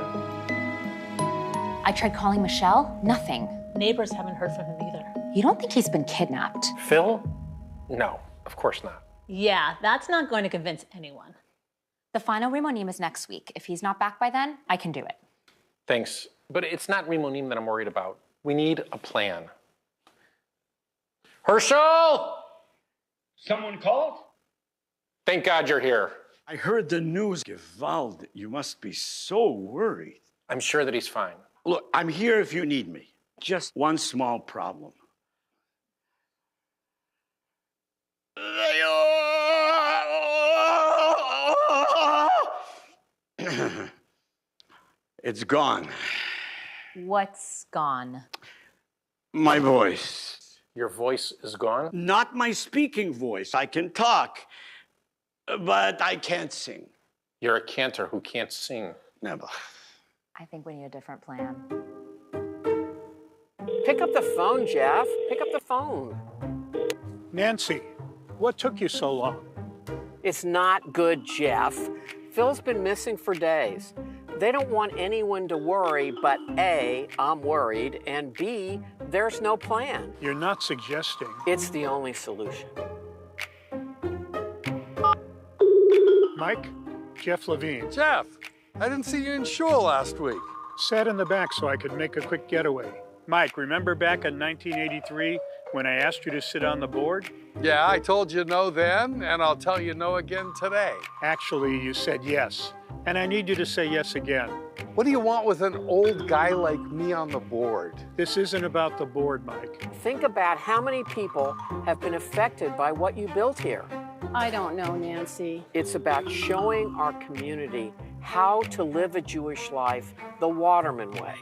I tried calling Michelle. Nothing. Neighbors haven't heard from him either. You don't think he's been kidnapped? Phil? No, of course not. Yeah, that's not going to convince anyone. The final Rimonim is next week. If he's not back by then, I can do it. Thanks, but it's not Rimonim that I'm worried about. We need a plan. Herschel! Someone called? Thank God you're here. I heard the news. Gewalt, you must be so worried. I'm sure that he's fine. Look, I'm here if you need me. Just one small problem. It's gone. What's gone? My voice. Your voice is gone? Not my speaking voice. I can talk, but I can't sing. You're a cantor who can't sing. Never. I think we need a different plan. Pick up the phone, Jeff. Pick up the phone. Nancy, what took you so long? It's not good, Jeff. Phil's been missing for days. They don't want anyone to worry, but A, I'm worried, and B, there's no plan. You're not suggesting. It's the only solution. Mike, Jeff Levine. Jeff, I didn't see you in shul last week. Sat in the back so I could make a quick getaway. Mike, remember back in 1983 when I asked you to sit on the board? Yeah, I told you no then, and I'll tell you no again today. Actually, you said yes, and I need you to say yes again. What do you want with an old guy like me on the board? This isn't about the board, Mike. Think about how many people have been affected by what you built here. I don't know, Nancy. It's about showing our community how to live a Jewish life the Waterman way.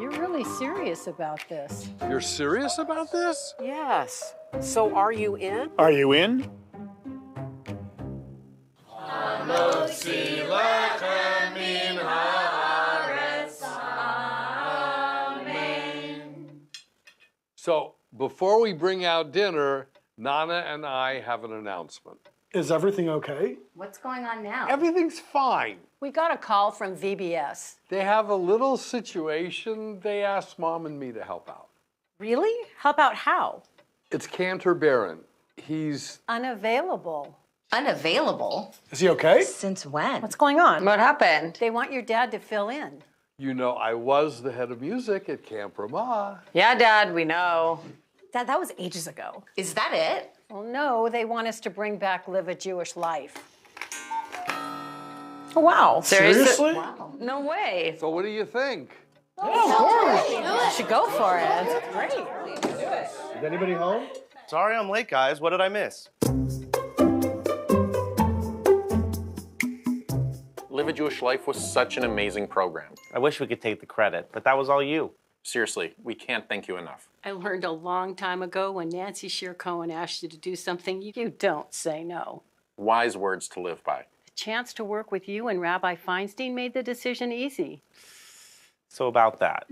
You're really serious about this. You're serious about this? Yes. So are you in? Are you in? So, before we bring out dinner, Nana and I have an announcement. Is everything okay? What's going on now? Everything's fine. We got a call from VBS. They have a little situation. They asked Mom and me to help out. Really? Help out how? It's Cantor Barron. He's Unavailable. Unavailable? Is he okay? Since when? What's going on? What happened? They want your dad to fill in. You know, I was the head of music at Camp Ramah. Yeah, Dad, we know. Dad, that was ages ago. Is that it? Well, no, they want us to bring back Live a Jewish Life. Oh, wow. Seriously? Wow. No way. So what do you think? You should go for it. That's great. Is anybody home? Sorry I'm late, guys. What did I miss? Live a Jewish Life was such an amazing program. I wish we could take the credit, but that was all you. Seriously, we can't thank you enough. I learned a long time ago when Nancy Shear Cohen asked you to do something, you don't say no. Wise words to live by. The chance to work with you and Rabbi Feinstein made the decision easy. So about that.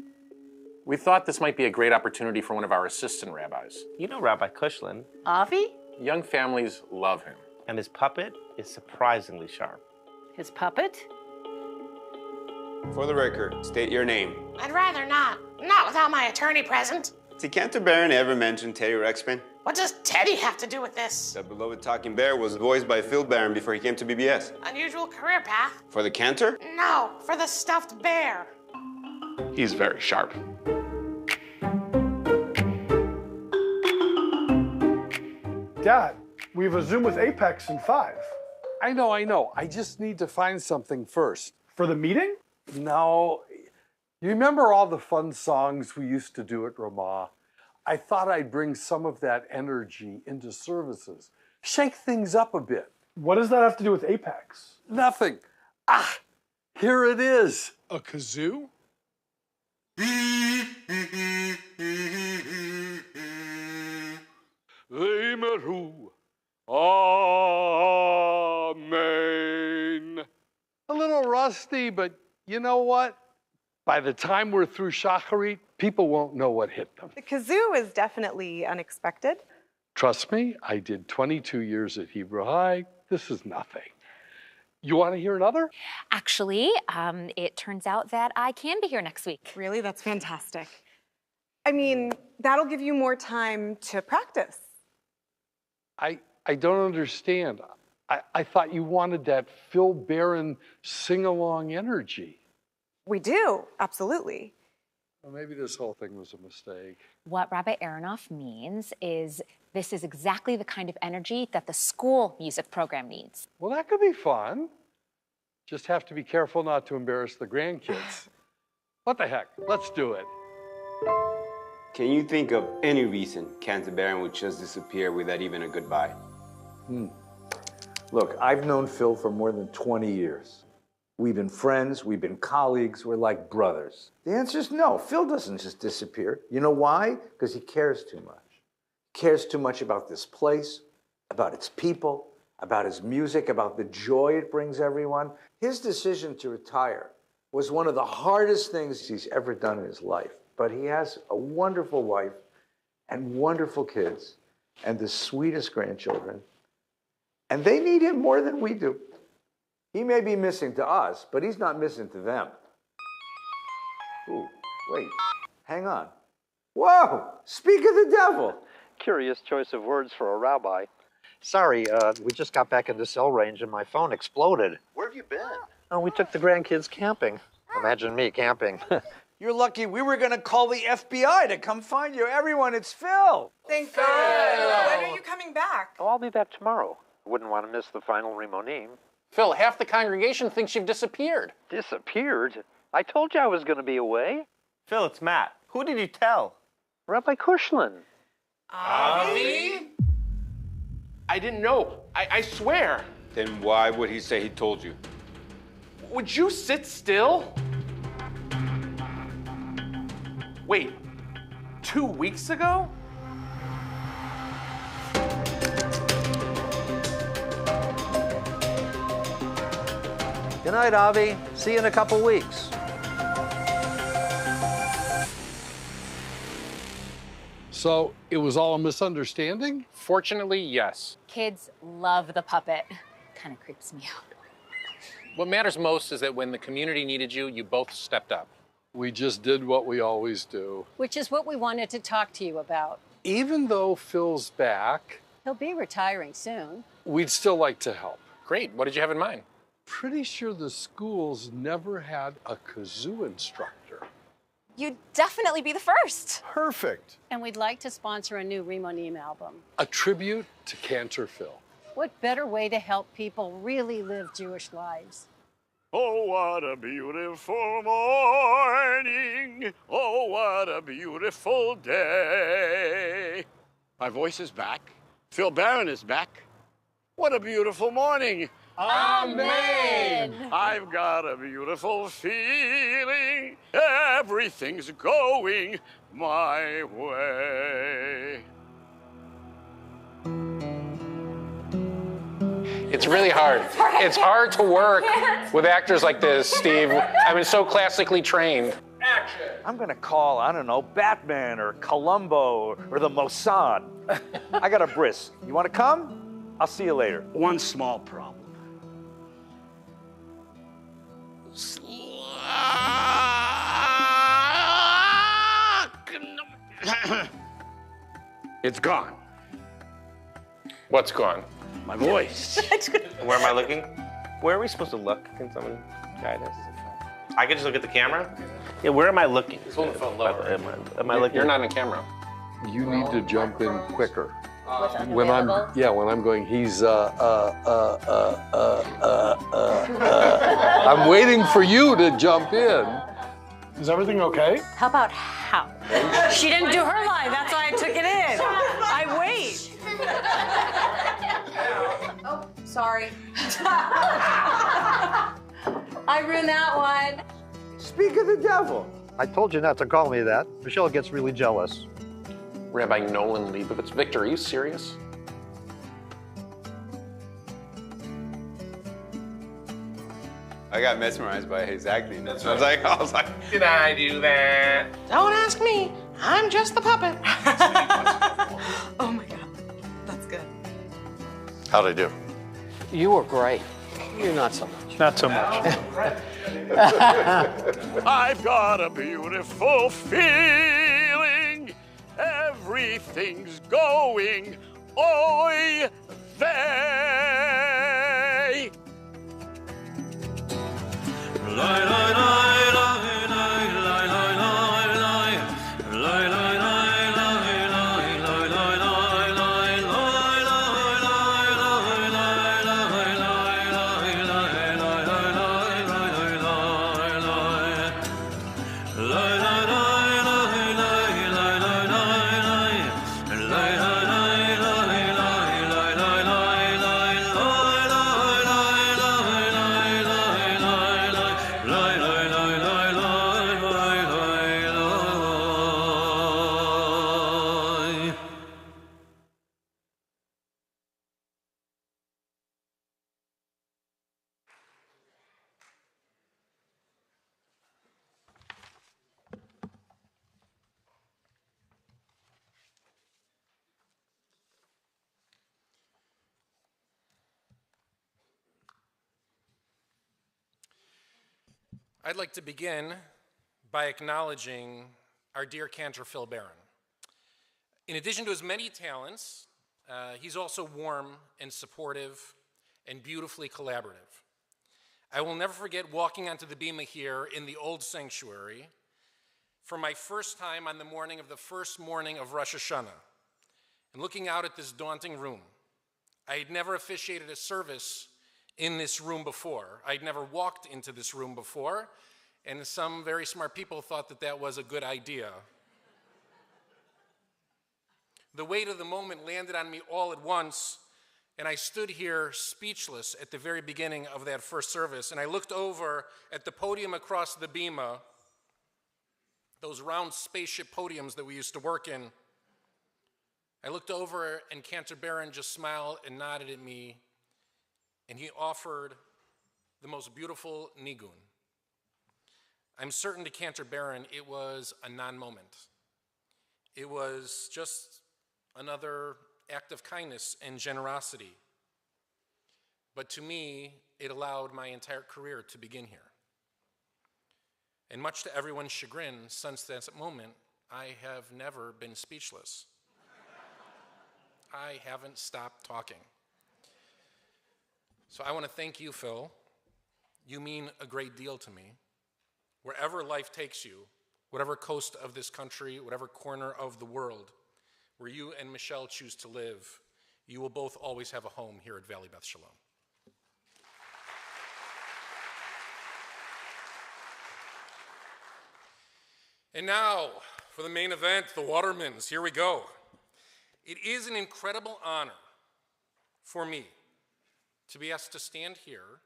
We thought this might be a great opportunity for one of our assistant rabbis. You know Rabbi Kushlin. Avi? Young families love him. And his puppet is surprisingly sharp. His puppet? For the record, state your name. I'd rather not. Not without my attorney present. Did Cantor Barron ever mention Teddy Ruxpin? What does Teddy have to do with this? The beloved talking bear was voiced by Phil Barron before he came to VBS. Unusual career path? For the Cantor? No, for the stuffed bear. He's very sharp. Dad, we have a Zoom with Apex in 5. I know. I just need to find something first. For the meeting? No. You remember all the fun songs we used to do at Ramah? I thought I'd bring some of that energy into services. Shake things up a bit. What does that have to do with Apex? Nothing. Ah, here it is. A kazoo? Amen. Amen. A little rusty, but you know what? By the time we're through Shacharit, people won't know what hit them. The kazoo is definitely unexpected. Trust me, I did 22 years at Hebrew High. This is nothing. You want to hear another? Actually, it turns out that I can be here next week. Really? That's fantastic. I mean, that'll give you more time to practice. I don't understand. I thought you wanted that Phil Barron sing-along energy. We do, absolutely. Well, maybe this whole thing was a mistake. What Rabbi Aronoff means is this is exactly the kind of energy that the school music program needs. Well, that could be fun. Just have to be careful not to embarrass the grandkids. What the heck? Let's do it. Can you think of any reason Cantor Barron would just disappear without even a goodbye? Look, I've known Phil for more than 20 years. We've been friends, we've been colleagues, we're like brothers. The answer is no. Phil doesn't just disappear. You know why? Because he cares too much. He cares too much about this place, about its people, about his music, about the joy it brings everyone. His decision to retire was one of the hardest things he's ever done in his life. But he has a wonderful wife and wonderful kids and the sweetest grandchildren. And they need him more than we do. He may be missing to us, but he's not missing to them. Ooh, wait, hang on. Whoa, speak of the devil. Curious choice of words for a rabbi. Sorry, we just got back into cell range and my phone exploded. Where have you been? Oh, we took the grandkids camping. Imagine me camping. You're lucky we were gonna call the FBI to come find you. Everyone, it's Phil. Thank God. When are you coming back? Oh, I'll be back tomorrow. Wouldn't want to miss the final Rimonim. Phil, half the congregation thinks you've disappeared. Disappeared? I told you I was going to be away. Phil, it's Matt. Who did you tell? Rabbi Kushlin. Avi? I didn't know. I swear. Then why would he say he told you? Would you sit still? Wait, 2 weeks ago? Good night, Avi. See you in a couple weeks. So it was all a misunderstanding? Fortunately, yes. Kids love the puppet. Kind of creeps me out. What matters most is that when the community needed you, you both stepped up. We just did what we always do. Which is what we wanted to talk to you about. Even though Phil's back, He'll be retiring soon. we'd still like to help. Great. What did you have in mind? Pretty sure the school's never had a kazoo instructor. You'd definitely be the first. Perfect. And we'd like to sponsor a new Rimonim album. A tribute to Cantor Phil. What better way to help people really live Jewish lives? Oh, what a beautiful morning. Oh, what a beautiful day. My voice is back. Phil Barron is back. What a beautiful morning. Amen. I've got a beautiful feeling. Everything's going my way. It's really hard. It's hard to work with actors like this, Steve. I mean, so classically trained. I'm gonna call, I don't know, Batman or Columbo or the Mossad. I got a bris. You wanna come? I'll see you later. One small problem. It's gone. What's gone? My voice. Where am I looking? Where are we supposed to look? Can someone guide us? I can just look at the camera? Yeah, where am I looking? He's holding the phone lower. Am I looking? You're not in camera. You need to jump in quicker. With When I'm unavailable? when I'm going, I'm waiting for you to jump in. Is everything okay? How about how? She didn't do her line, that's why I took it in. I wait. Oh, sorry. I ruined that one. Speak of the devil. I told you not to call me that. Michelle gets really jealous. Rabbi Nolan Leibovitz. Victor, are you serious? I got mesmerized by his acting. That's what I was like, Did I do that? Don't ask me. I'm just the puppet. Oh my God, that's good. How'd I do? You were great. You're not so much. Not so much. I've got a beautiful feeling. Everything's going oy vey. I'd like to begin by acknowledging our dear Cantor Phil Barron. In addition to his many talents, he's also warm and supportive and beautifully collaborative. I will never forget walking onto the bima here in the old sanctuary for my first time on the morning of the first morning of Rosh Hashanah and looking out at this daunting room. I had never officiated a service in this room before. I'd never walked into this room before, and some very smart people thought that that was a good idea. The weight of the moment landed on me all at once, and I stood here speechless at the very beginning of that first service, and I looked over at the podium across the bima, those round spaceship podiums that we used to work in. I looked over, and Cantor Barron just smiled and nodded at me, and he offered the most beautiful nigun. I'm certain to Cantor Barron it was a non-moment. It was just another act of kindness and generosity. But to me, it allowed my entire career to begin here. And much to everyone's chagrin, since that moment, I have never been speechless. I haven't stopped talking. So I want to thank you, Phil. You mean a great deal to me. Wherever life takes you, whatever coast of this country, whatever corner of the world, where you and Michelle choose to live, you will both always have a home here at Valley Beth Shalom. And now, for the main event, the Watermans. Here we go. It is an incredible honor for me to be asked to stand here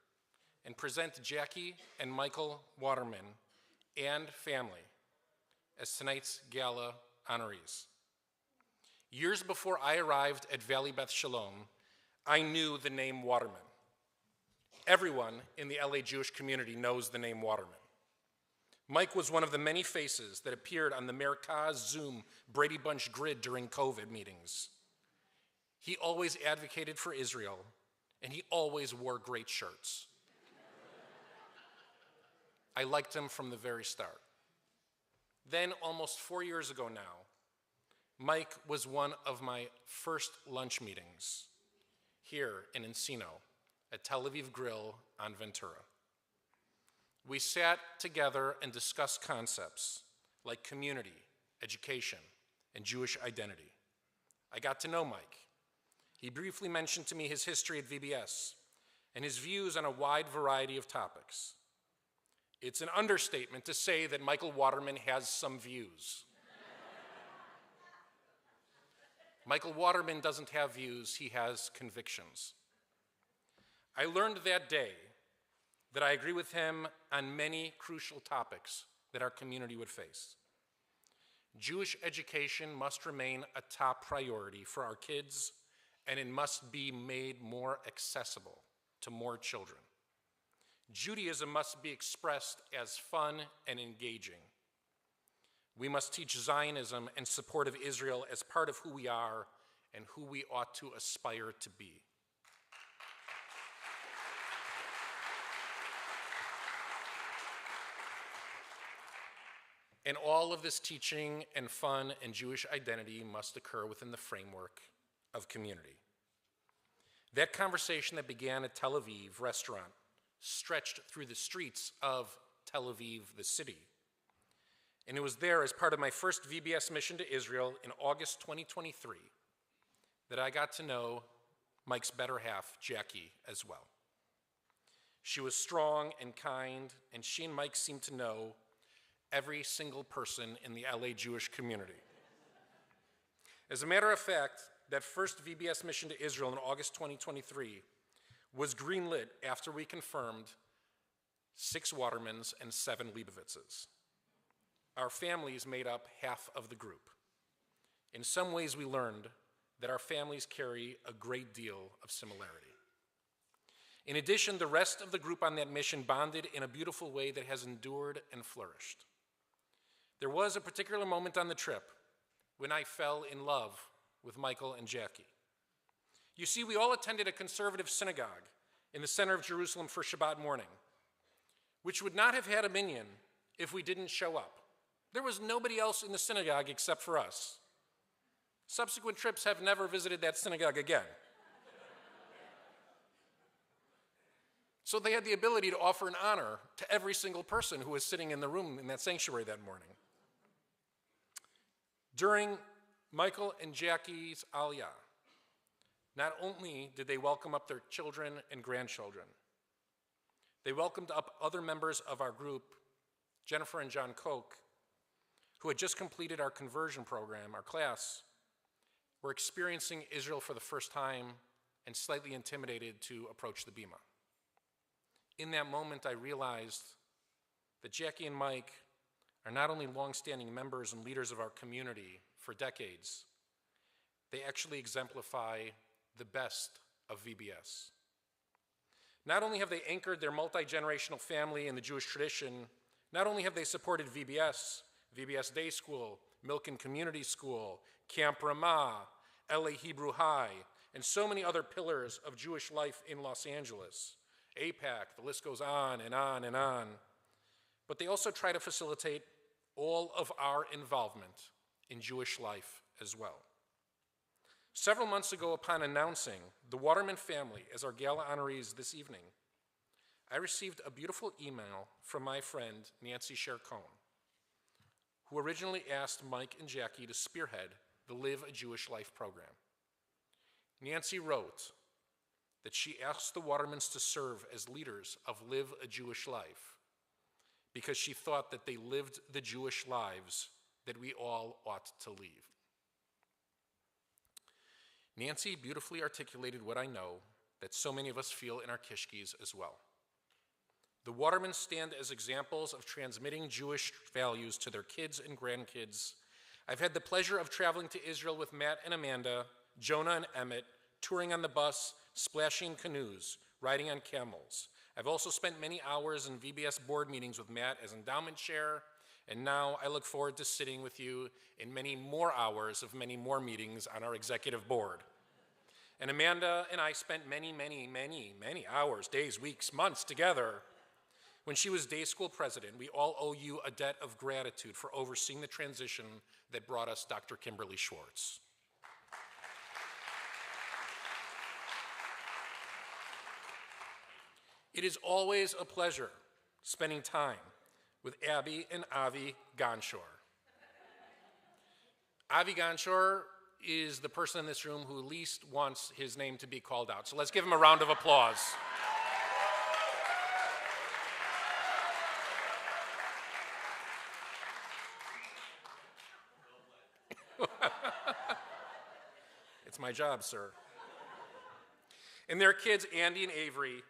and present Jackie and Michael Waterman and family as tonight's gala honorees. Years before I arrived at Valley Beth Shalom, I knew the name Waterman. Everyone in the LA Jewish community knows the name Waterman. Mike was one of the many faces that appeared on the Merkaz Zoom Brady Bunch grid during COVID meetings. He always advocated for Israel, and he always wore great shirts. I liked him from the very start. Then, almost 4 years ago now, Mike was one of my first lunch meetings here in Encino at Tel Aviv Grill on Ventura. We sat together and discussed concepts like community, education, and Jewish identity. I got to know Mike. He briefly mentioned to me his history at VBS and his views on a wide variety of topics. It's an understatement to say that Michael Waterman has some views. Michael Waterman doesn't have views, he has convictions. I learned that day that I agree with him on many crucial topics that our community would face. Jewish education must remain a top priority for our kids, and it must be made more accessible to more children. Judaism must be expressed as fun and engaging. We must teach Zionism and support of Israel as part of who we are and who we ought to aspire to be. And all of this teaching and fun and Jewish identity must occur within the framework of community. That conversation that began at Tel Aviv restaurant stretched through the streets of Tel Aviv, the city. And it was there, as part of my first VBS mission to Israel in August 2023, that I got to know Mike's better half, Jackie, as well. She was strong and kind, and she and Mike seemed to know every single person in the LA Jewish community. As a matter of fact, that first VBS mission to Israel in August 2023 was greenlit after we confirmed 6 Watermans and 7 Leibovitzes. Our families made up half of the group. In some ways, we learned that our families carry a great deal of similarity. In addition, the rest of the group on that mission bonded in a beautiful way that has endured and flourished. There was a particular moment on the trip when I fell in love with Michael and Jackie. You see, we all attended a conservative synagogue in the center of Jerusalem for Shabbat morning. which would not have had a minyan if we didn't show up. There was nobody else in the synagogue except for us. Subsequent trips have never visited that synagogue again. So they had the ability to offer an honor to every single person who was sitting in the room in that sanctuary that morning. During Michael and Jackie's Aliyah, not only did they welcome up their children and grandchildren, they welcomed up other members of our group, Jennifer and John Koch, who had just completed our conversion program, our class, were experiencing Israel for the first time and slightly intimidated to approach the bima. In that moment, I realized that Jackie and Mike are not only longstanding members and leaders of our community for decades, they actually exemplify the best of VBS. Not only have they anchored their multi-generational family in the Jewish tradition, not only have they supported VBS, VBS Day School, Milken Community School, Camp Ramah, LA Hebrew High, and so many other pillars of Jewish life in Los Angeles, APAC, the list goes on and on and on. But they also try to facilitate all of our involvement in Jewish life as well. Several months ago, upon announcing the Waterman family as our gala honorees this evening, I received a beautiful email from my friend Nancy Shercone, who originally asked Mike and Jackie to spearhead the Live a Jewish Life program. Nancy wrote that she asked the Watermans to serve as leaders of Live a Jewish Life because she thought that they lived the Jewish lives that we all ought to live. Nancy beautifully articulated what I know that so many of us feel in our kishkis as well. The Watermans stand as examples of transmitting Jewish values to their kids and grandkids. I've had the pleasure of traveling to Israel with Matt and Amanda, Jonah and Emmett, touring on the bus, splashing canoes, riding on camels. I've also spent many hours in VBS board meetings with Matt as endowment chair, and now I look forward to sitting with you in many more hours of many more meetings on our executive board. And Amanda and I spent many hours, days, weeks, months together. When she was day school president, we all owe you a debt of gratitude for overseeing the transition that brought us Dr. Kimberly Schwartz. It is always a pleasure spending time with Abby and Avi Ganshor. Avi Ganshor is the person in this room who least wants his name to be called out. So let's give him a round of applause. It's my job, sir. And their kids, Andy and Avery,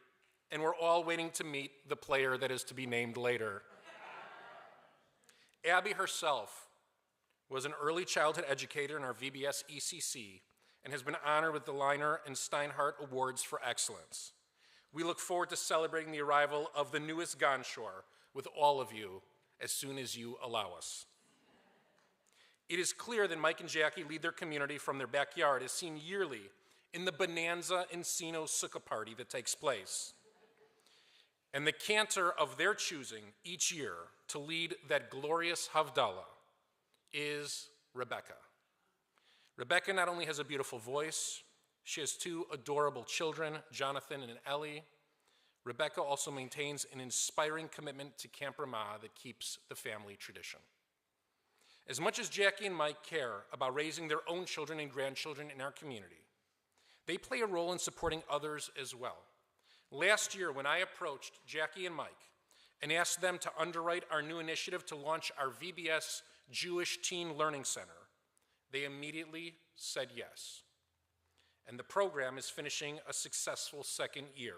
and we're all waiting to meet the player that is to be named later. Abby herself was an early childhood educator in our VBS ECC and has been honored with the Liner and Steinhardt Awards for Excellence. We look forward to celebrating the arrival of the newest Ganshor with all of you as soon as you allow us. It is clear that Mike and Jackie lead their community from their backyard, as seen yearly in the Bonanza Encino Sukkah party that takes place. And the cantor of their choosing each year to lead that glorious Havdalah is Rebecca. Rebecca not only has a beautiful voice, she has two adorable children, Jonathan and Ellie. Rebecca also maintains an inspiring commitment to Camp Ramah that keeps the family tradition. As much as Jackie and Mike care about raising their own children and grandchildren in our community, they play a role in supporting others as well. Last year, when I approached Jackie and Mike and asked them to underwrite our new initiative to launch our VBS Jewish Teen Learning Center, they immediately said yes. And the program is finishing a successful second year.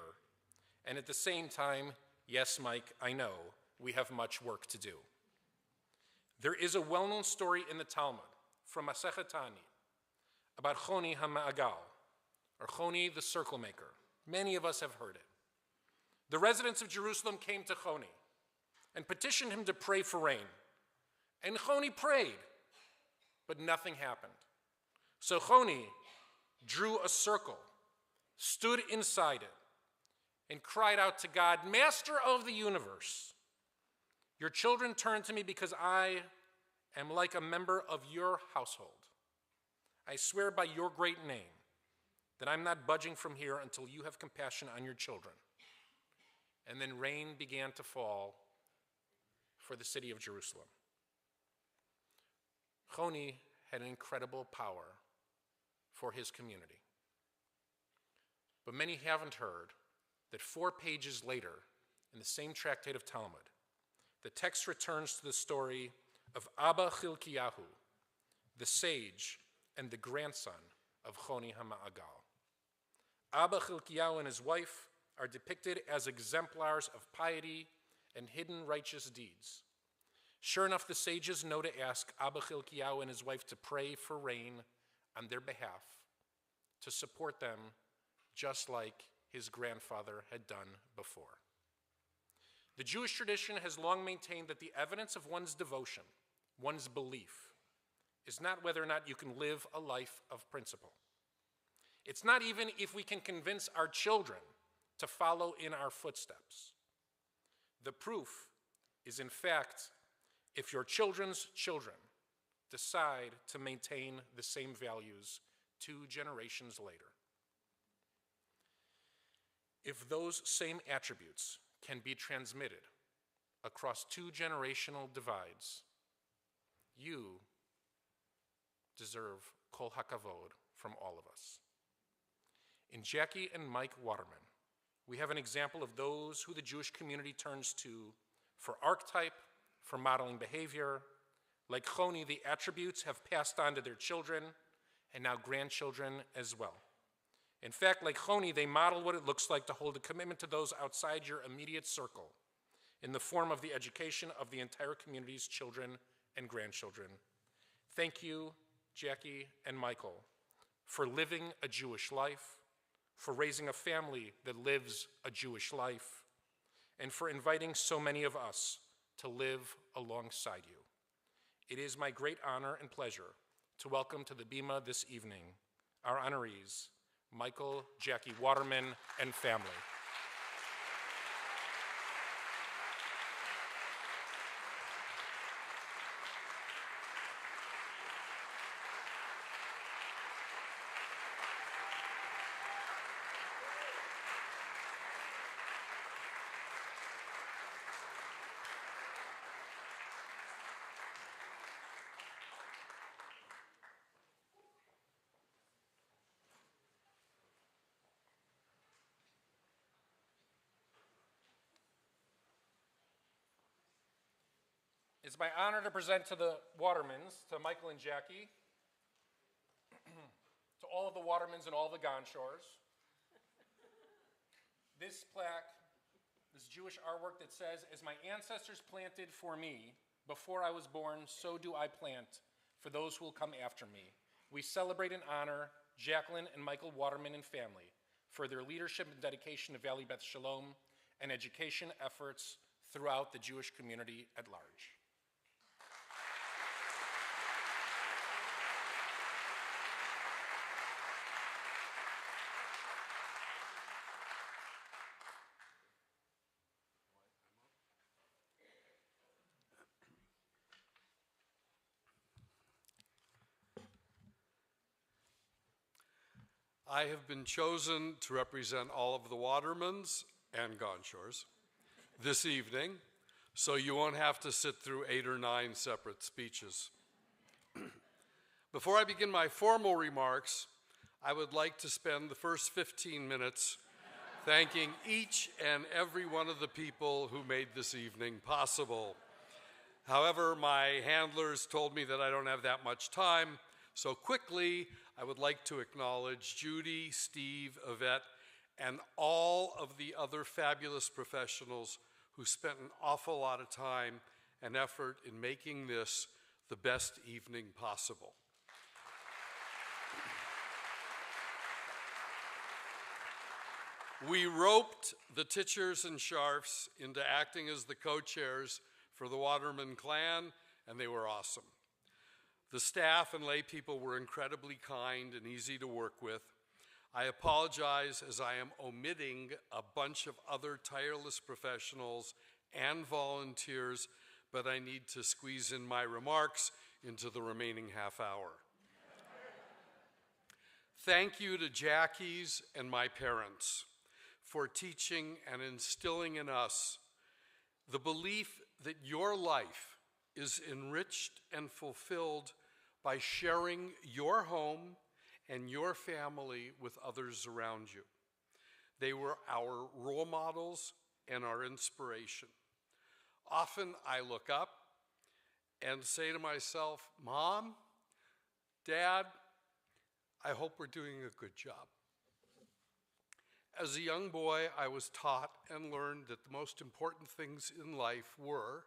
And at the same time, yes, Mike, I know, we have much work to do. There is a well-known story in the Talmud from Masechet Tani about Choni HaMa'agal, or Choni the circle maker. Many of us have heard it. The residents of Jerusalem came to Choni and petitioned him to pray for rain. And Choni prayed, but nothing happened. So Choni drew a circle, stood inside it, and cried out to God, Master of the universe, your children turn to me because I am like a member of your household. I swear by your great name that I'm not budging from here until you have compassion on your children. And then rain began to fall for the city of Jerusalem. Choni had an incredible power for his community. But many haven't heard that 4 pages later, in the same tractate of Talmud, the text returns to the story of Abba Chilkiyahu, the sage and the grandson of Choni HaMa'agal. Abba Chilkiyahu and his wife are depicted as exemplars of piety and hidden righteous deeds. Sure enough, the sages know to ask Abba Chilkiyahu and his wife to pray for rain on their behalf, to support them just like his grandfather had done before. The Jewish tradition has long maintained that the evidence of one's devotion, one's belief, is not whether or not you can live a life of principle. It's not even if we can convince our children to follow in our footsteps. The proof is, in fact, if your children's children decide to maintain the same values 2 generations later. If those same attributes can be transmitted across 2 generational divides, you deserve kol hakavod from all of us. In Jackie and Mike Waterman, we have an example of those who the Jewish community turns to for archetype, for modeling behavior. Like Choni, the attributes have passed on to their children and now grandchildren as well. In fact, like Choni, they model what it looks like to hold a commitment to those outside your immediate circle in the form of the education of the entire community's children and grandchildren. Thank you, Jackie and Michael, for living a Jewish life, for raising a family that lives a Jewish life, and for inviting so many of us to live alongside you. It is my great honor and pleasure to welcome to the Bima this evening our honorees, Michael, Jackie Waterman, and family. It's my honor to present to the Watermans, to Michael and Jackie, to all of the Watermans and all the Gonshores, this plaque, this Jewish artwork that says, as my ancestors planted for me before I was born, so do I plant for those who will come after me. We celebrate and honor Jacqueline and Michael Waterman and family for their leadership and dedication to Valley Beth Shalom and education efforts throughout the Jewish community at large. I have been chosen to represent all of the Watermans and Gonshores this evening, so you won't have to sit through 8 or 9 separate speeches. Before I begin my formal remarks, I would like to spend the first 15 minutes thanking each and every one of the people who made this evening possible. However, my handlers told me that I don't have that much time, so quickly, I would like to acknowledge Judy, Steve, Yvette, and all of the other fabulous professionals who spent an awful lot of time and effort in making this the best evening possible. We roped the Titchers and Scharfs into acting as the co-chairs for the Waterman clan, and they were awesome. The staff and lay people were incredibly kind and easy to work with. I apologize as I am omitting a bunch of other tireless professionals and volunteers, but I need to squeeze in my remarks into the remaining half hour. Thank you to Jackie's and my parents for teaching and instilling in us the belief that your life is enriched and fulfilled by sharing your home and your family with others around you. They were our role models and our inspiration. Often I look up and say to myself, Mom, Dad, I hope we're doing a good job. As a young boy, I was taught and learned that the most important things in life were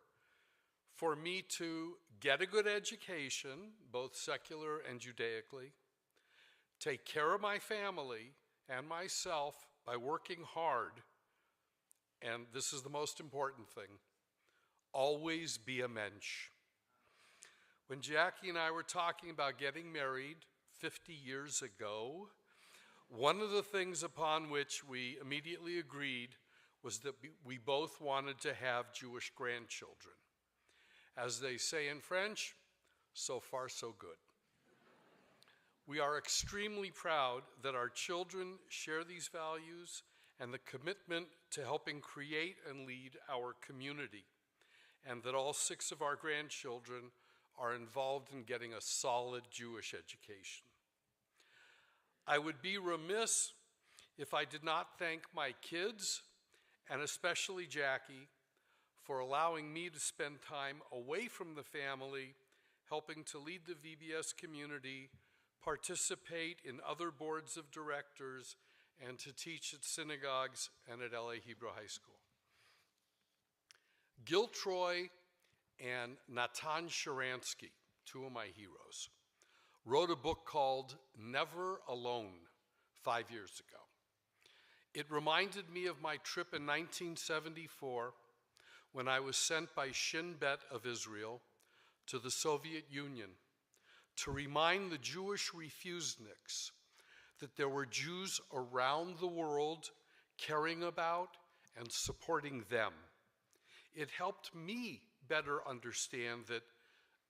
for me to get a good education, both secular and Judaically, take care of my family and myself by working hard, and this is the most important thing, always be a mensch. When Jackie and I were talking about getting married 50 years ago, one of the things upon which we immediately agreed was that we both wanted to have Jewish grandchildren. As they say in French, so far so good. We are extremely proud that our children share these values and the commitment to helping create and lead our community, and that all 6 of our grandchildren are involved in getting a solid Jewish education. I would be remiss if I did not thank my kids, and especially Jackie, for allowing me to spend time away from the family, helping to lead the VBS community, participate in other boards of directors, and to teach at synagogues and at LA Hebrew High School. Gil Troy and Natan Sharansky, 2 of my heroes, wrote a book called Never Alone 5 years ago. It reminded me of my trip in 1974 when I was sent by Shin Bet of Israel to the Soviet Union to remind the Jewish refuseniks that there were Jews around the world caring about and supporting them. It helped me better understand that,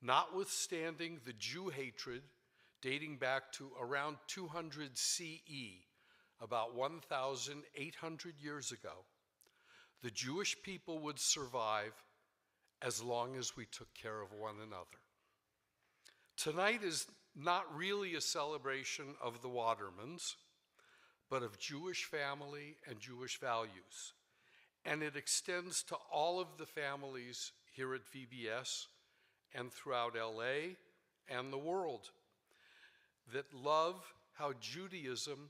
notwithstanding the Jew hatred dating back to around 200 CE, about 1,800 years ago, the Jewish people would survive as long as we took care of one another. Tonight is not really a celebration of the Watermans, but of Jewish family and Jewish values. And it extends to all of the families here at VBS and throughout LA and the world that love how Judaism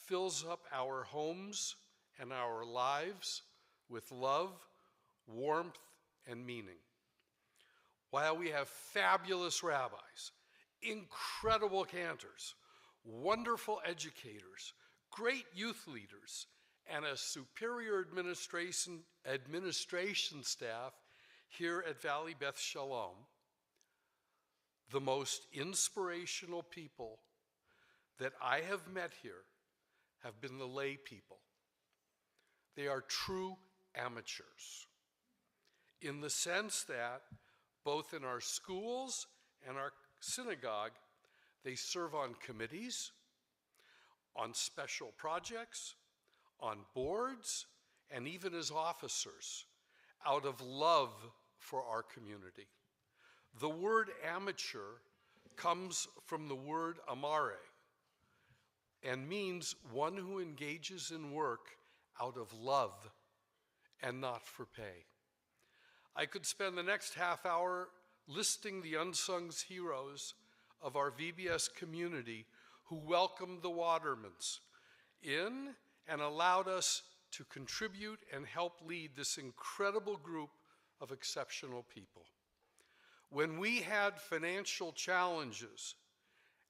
fills up our homes and our lives with love, warmth, and meaning. While we have fabulous rabbis, incredible cantors, wonderful educators, great youth leaders, and a superior administration staff here at Valley Beth Shalom, the most inspirational people that I have met here have been the lay people. They are true amateurs in the sense that both in our schools and our synagogue, they serve on committees, on special projects, on boards, and even as officers, out of love for our community. The word amateur comes from the word amare and means one who engages in work out of love and not for pay. I could spend the next half hour listing the unsung heroes of our VBS community who welcomed the Watermans in and allowed us to contribute and help lead this incredible group of exceptional people. When we had financial challenges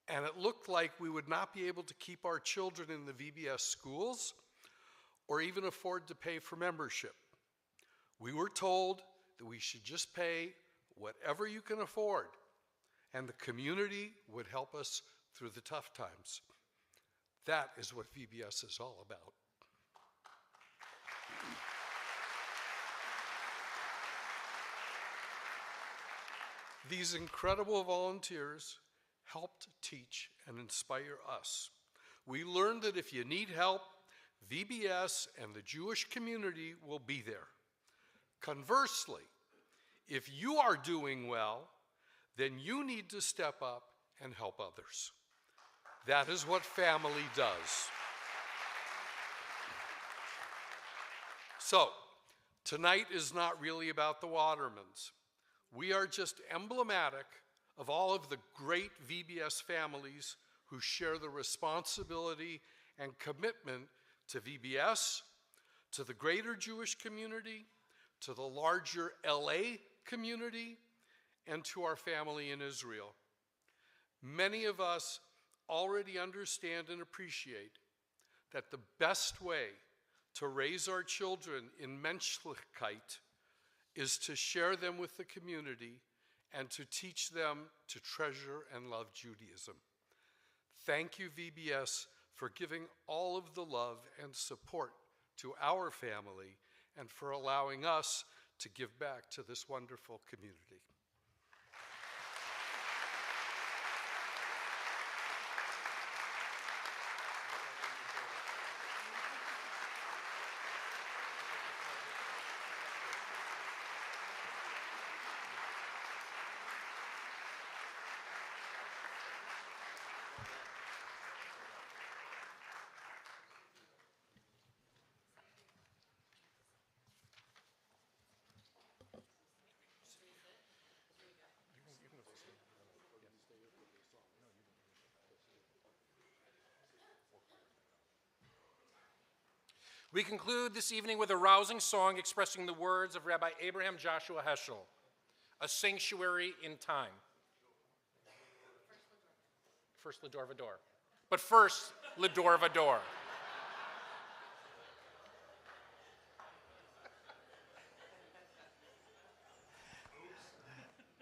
and it looked like we would not be able to keep our children in the VBS schools or even afford to pay for membership, we were told that we should just pay whatever you can afford, and the community would help us through the tough times. That is what VBS is all about. These incredible volunteers helped teach and inspire us. We learned that if you need help, VBS and the Jewish community will be there. Conversely, if you are doing well, then you need to step up and help others. That is what family does. So, tonight is not really about the Watermans. We are just emblematic of all of the great VBS families who share the responsibility and commitment to VBS, to the greater Jewish community, to the larger LA community, and to our family in Israel. Many of us already understand and appreciate that the best way to raise our children in Menschlichkeit is to share them with the community and to teach them to treasure and love Judaism. Thank you, VBS, for giving all of the love and support to our family and for allowing us to give back to this wonderful community. We conclude this evening with a rousing song expressing the words of Rabbi Abraham Joshua Heschel, A Sanctuary in Time. First Lador Vador. But first, Lador Vador.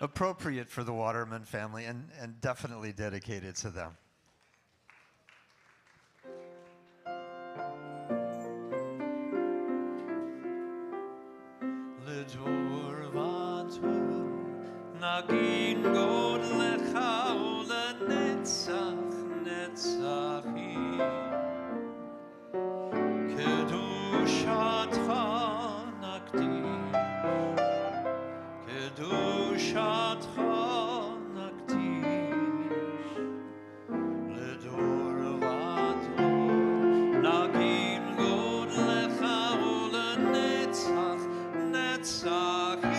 Appropriate for the Waterman family and definitely dedicated to them. Nagin God lecha ulenetzach netzachi kedushatcha nakdish kedushatcha nakdish ledor vador Nagin God lecha ulenetzach netzachi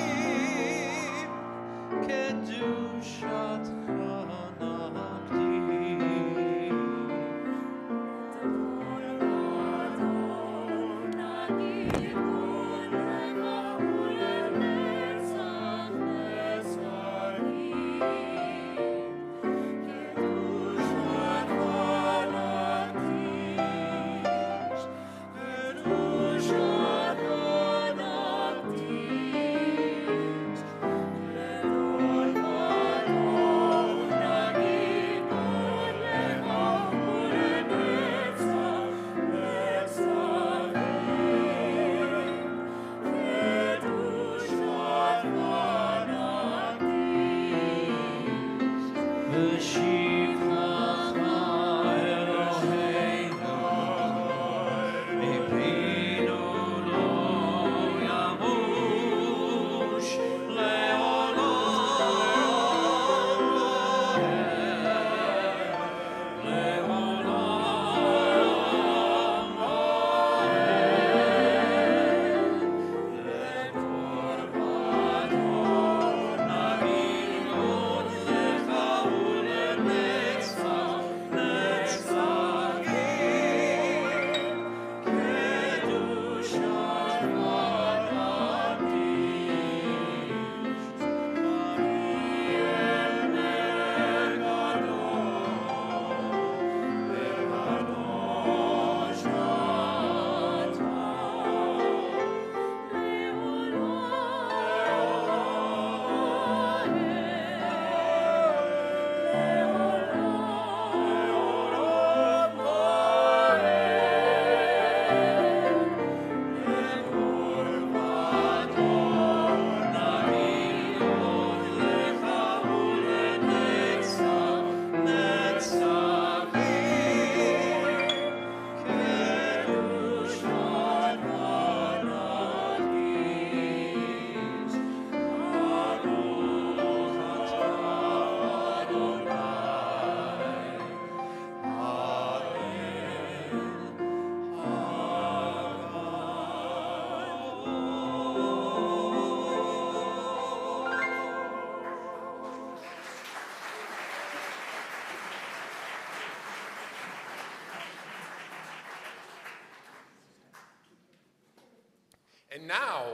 And now,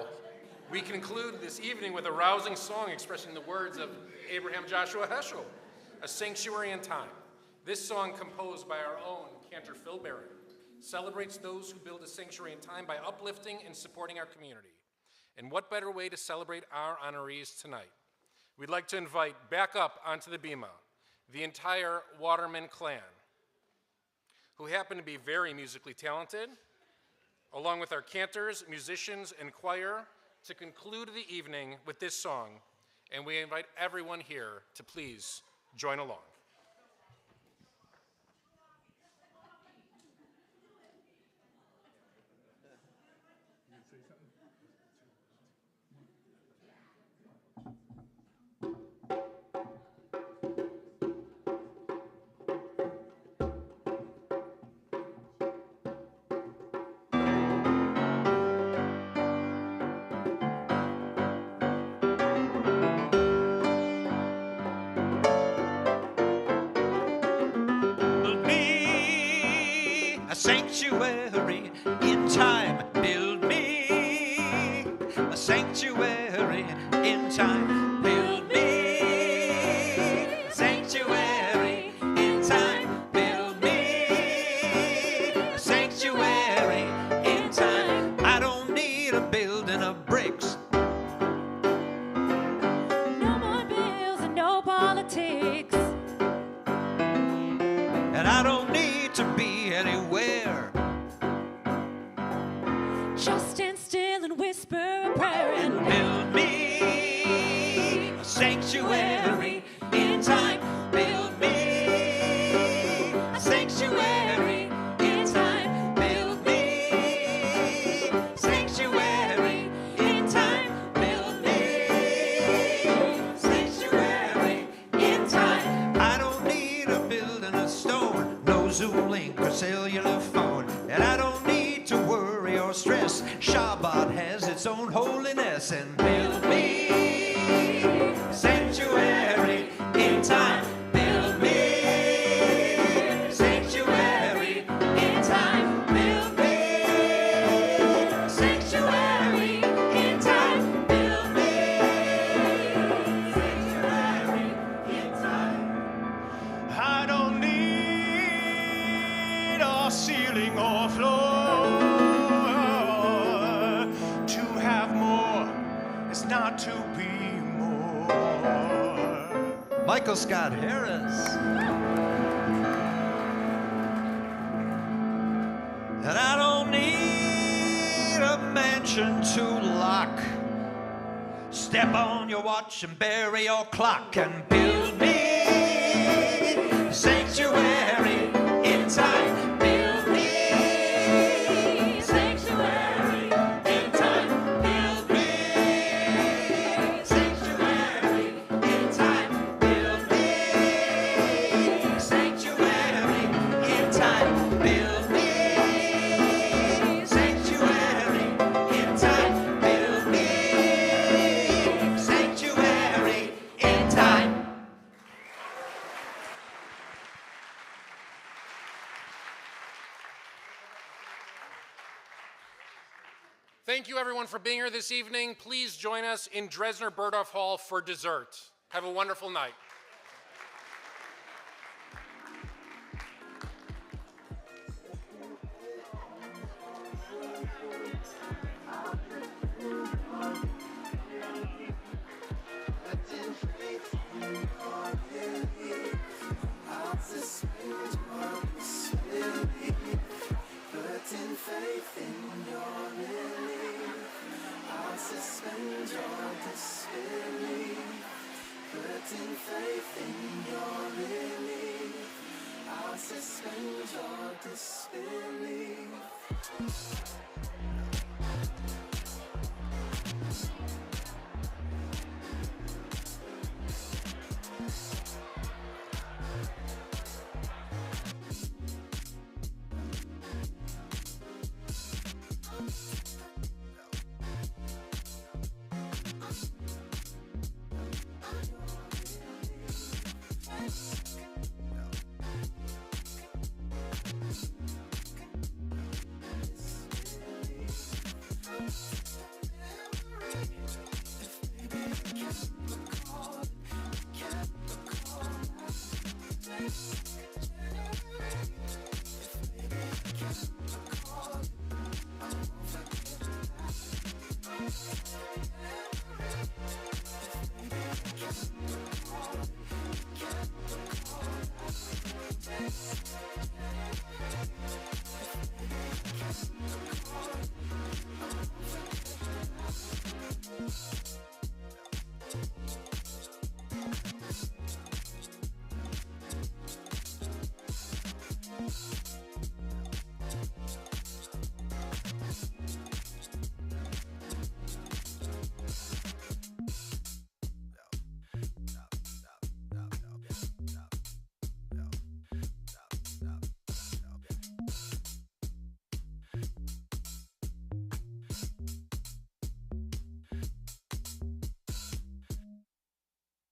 we conclude this evening with a rousing song expressing the words of Abraham Joshua Heschel, A Sanctuary in Time. This song, composed by our own Cantor Phil Barron, celebrates those who build a sanctuary in time by uplifting and supporting our community. And what better way to celebrate our honorees tonight? We'd like to invite back up onto the bima the entire Waterman clan, who happen to be very musically talented, along with our cantors, musicians, and choir, to conclude the evening with this song. And we invite everyone here to please join along. Sanctuary in time, build me a sanctuary in time, build me a sanctuary in time, build me a sanctuary in time. I don't need a building of bricks, No more bills and no politics. and I don't need to be anywhere. Just stand still and whisper a prayer and build me a sanctuary in time. Build me a sanctuary in time. Build me a sanctuary in time. Build me a sanctuary in time. I don't need a building of stone, no Zoom link or cellular phone, and I don't need to worry or stress. Shabbat has its own holiness, and build me a sanctuary in time. Build me a sanctuary in time. Build me a sanctuary in time. Build me a sanctuary in time. I don't need a ceiling or floor. To have more is not to be more. Michael Scott Harris. And I don't need a mansion to lock. Step on your watch and bury your clock and build me a sanctuary in time. Build me a sanctuary in time. Build me a sanctuary in time. Build me a sanctuary in time. Build me a sanctuary in time. Build me a sanctuary in time. Thank you, everyone, for being here this evening. Please join us in Dresdner Bergdorf Hall for dessert. Have a wonderful night. Putting faith in your relief, I'll suspend your disbelief. Putting faith in your relief, I'll suspend your disbelief.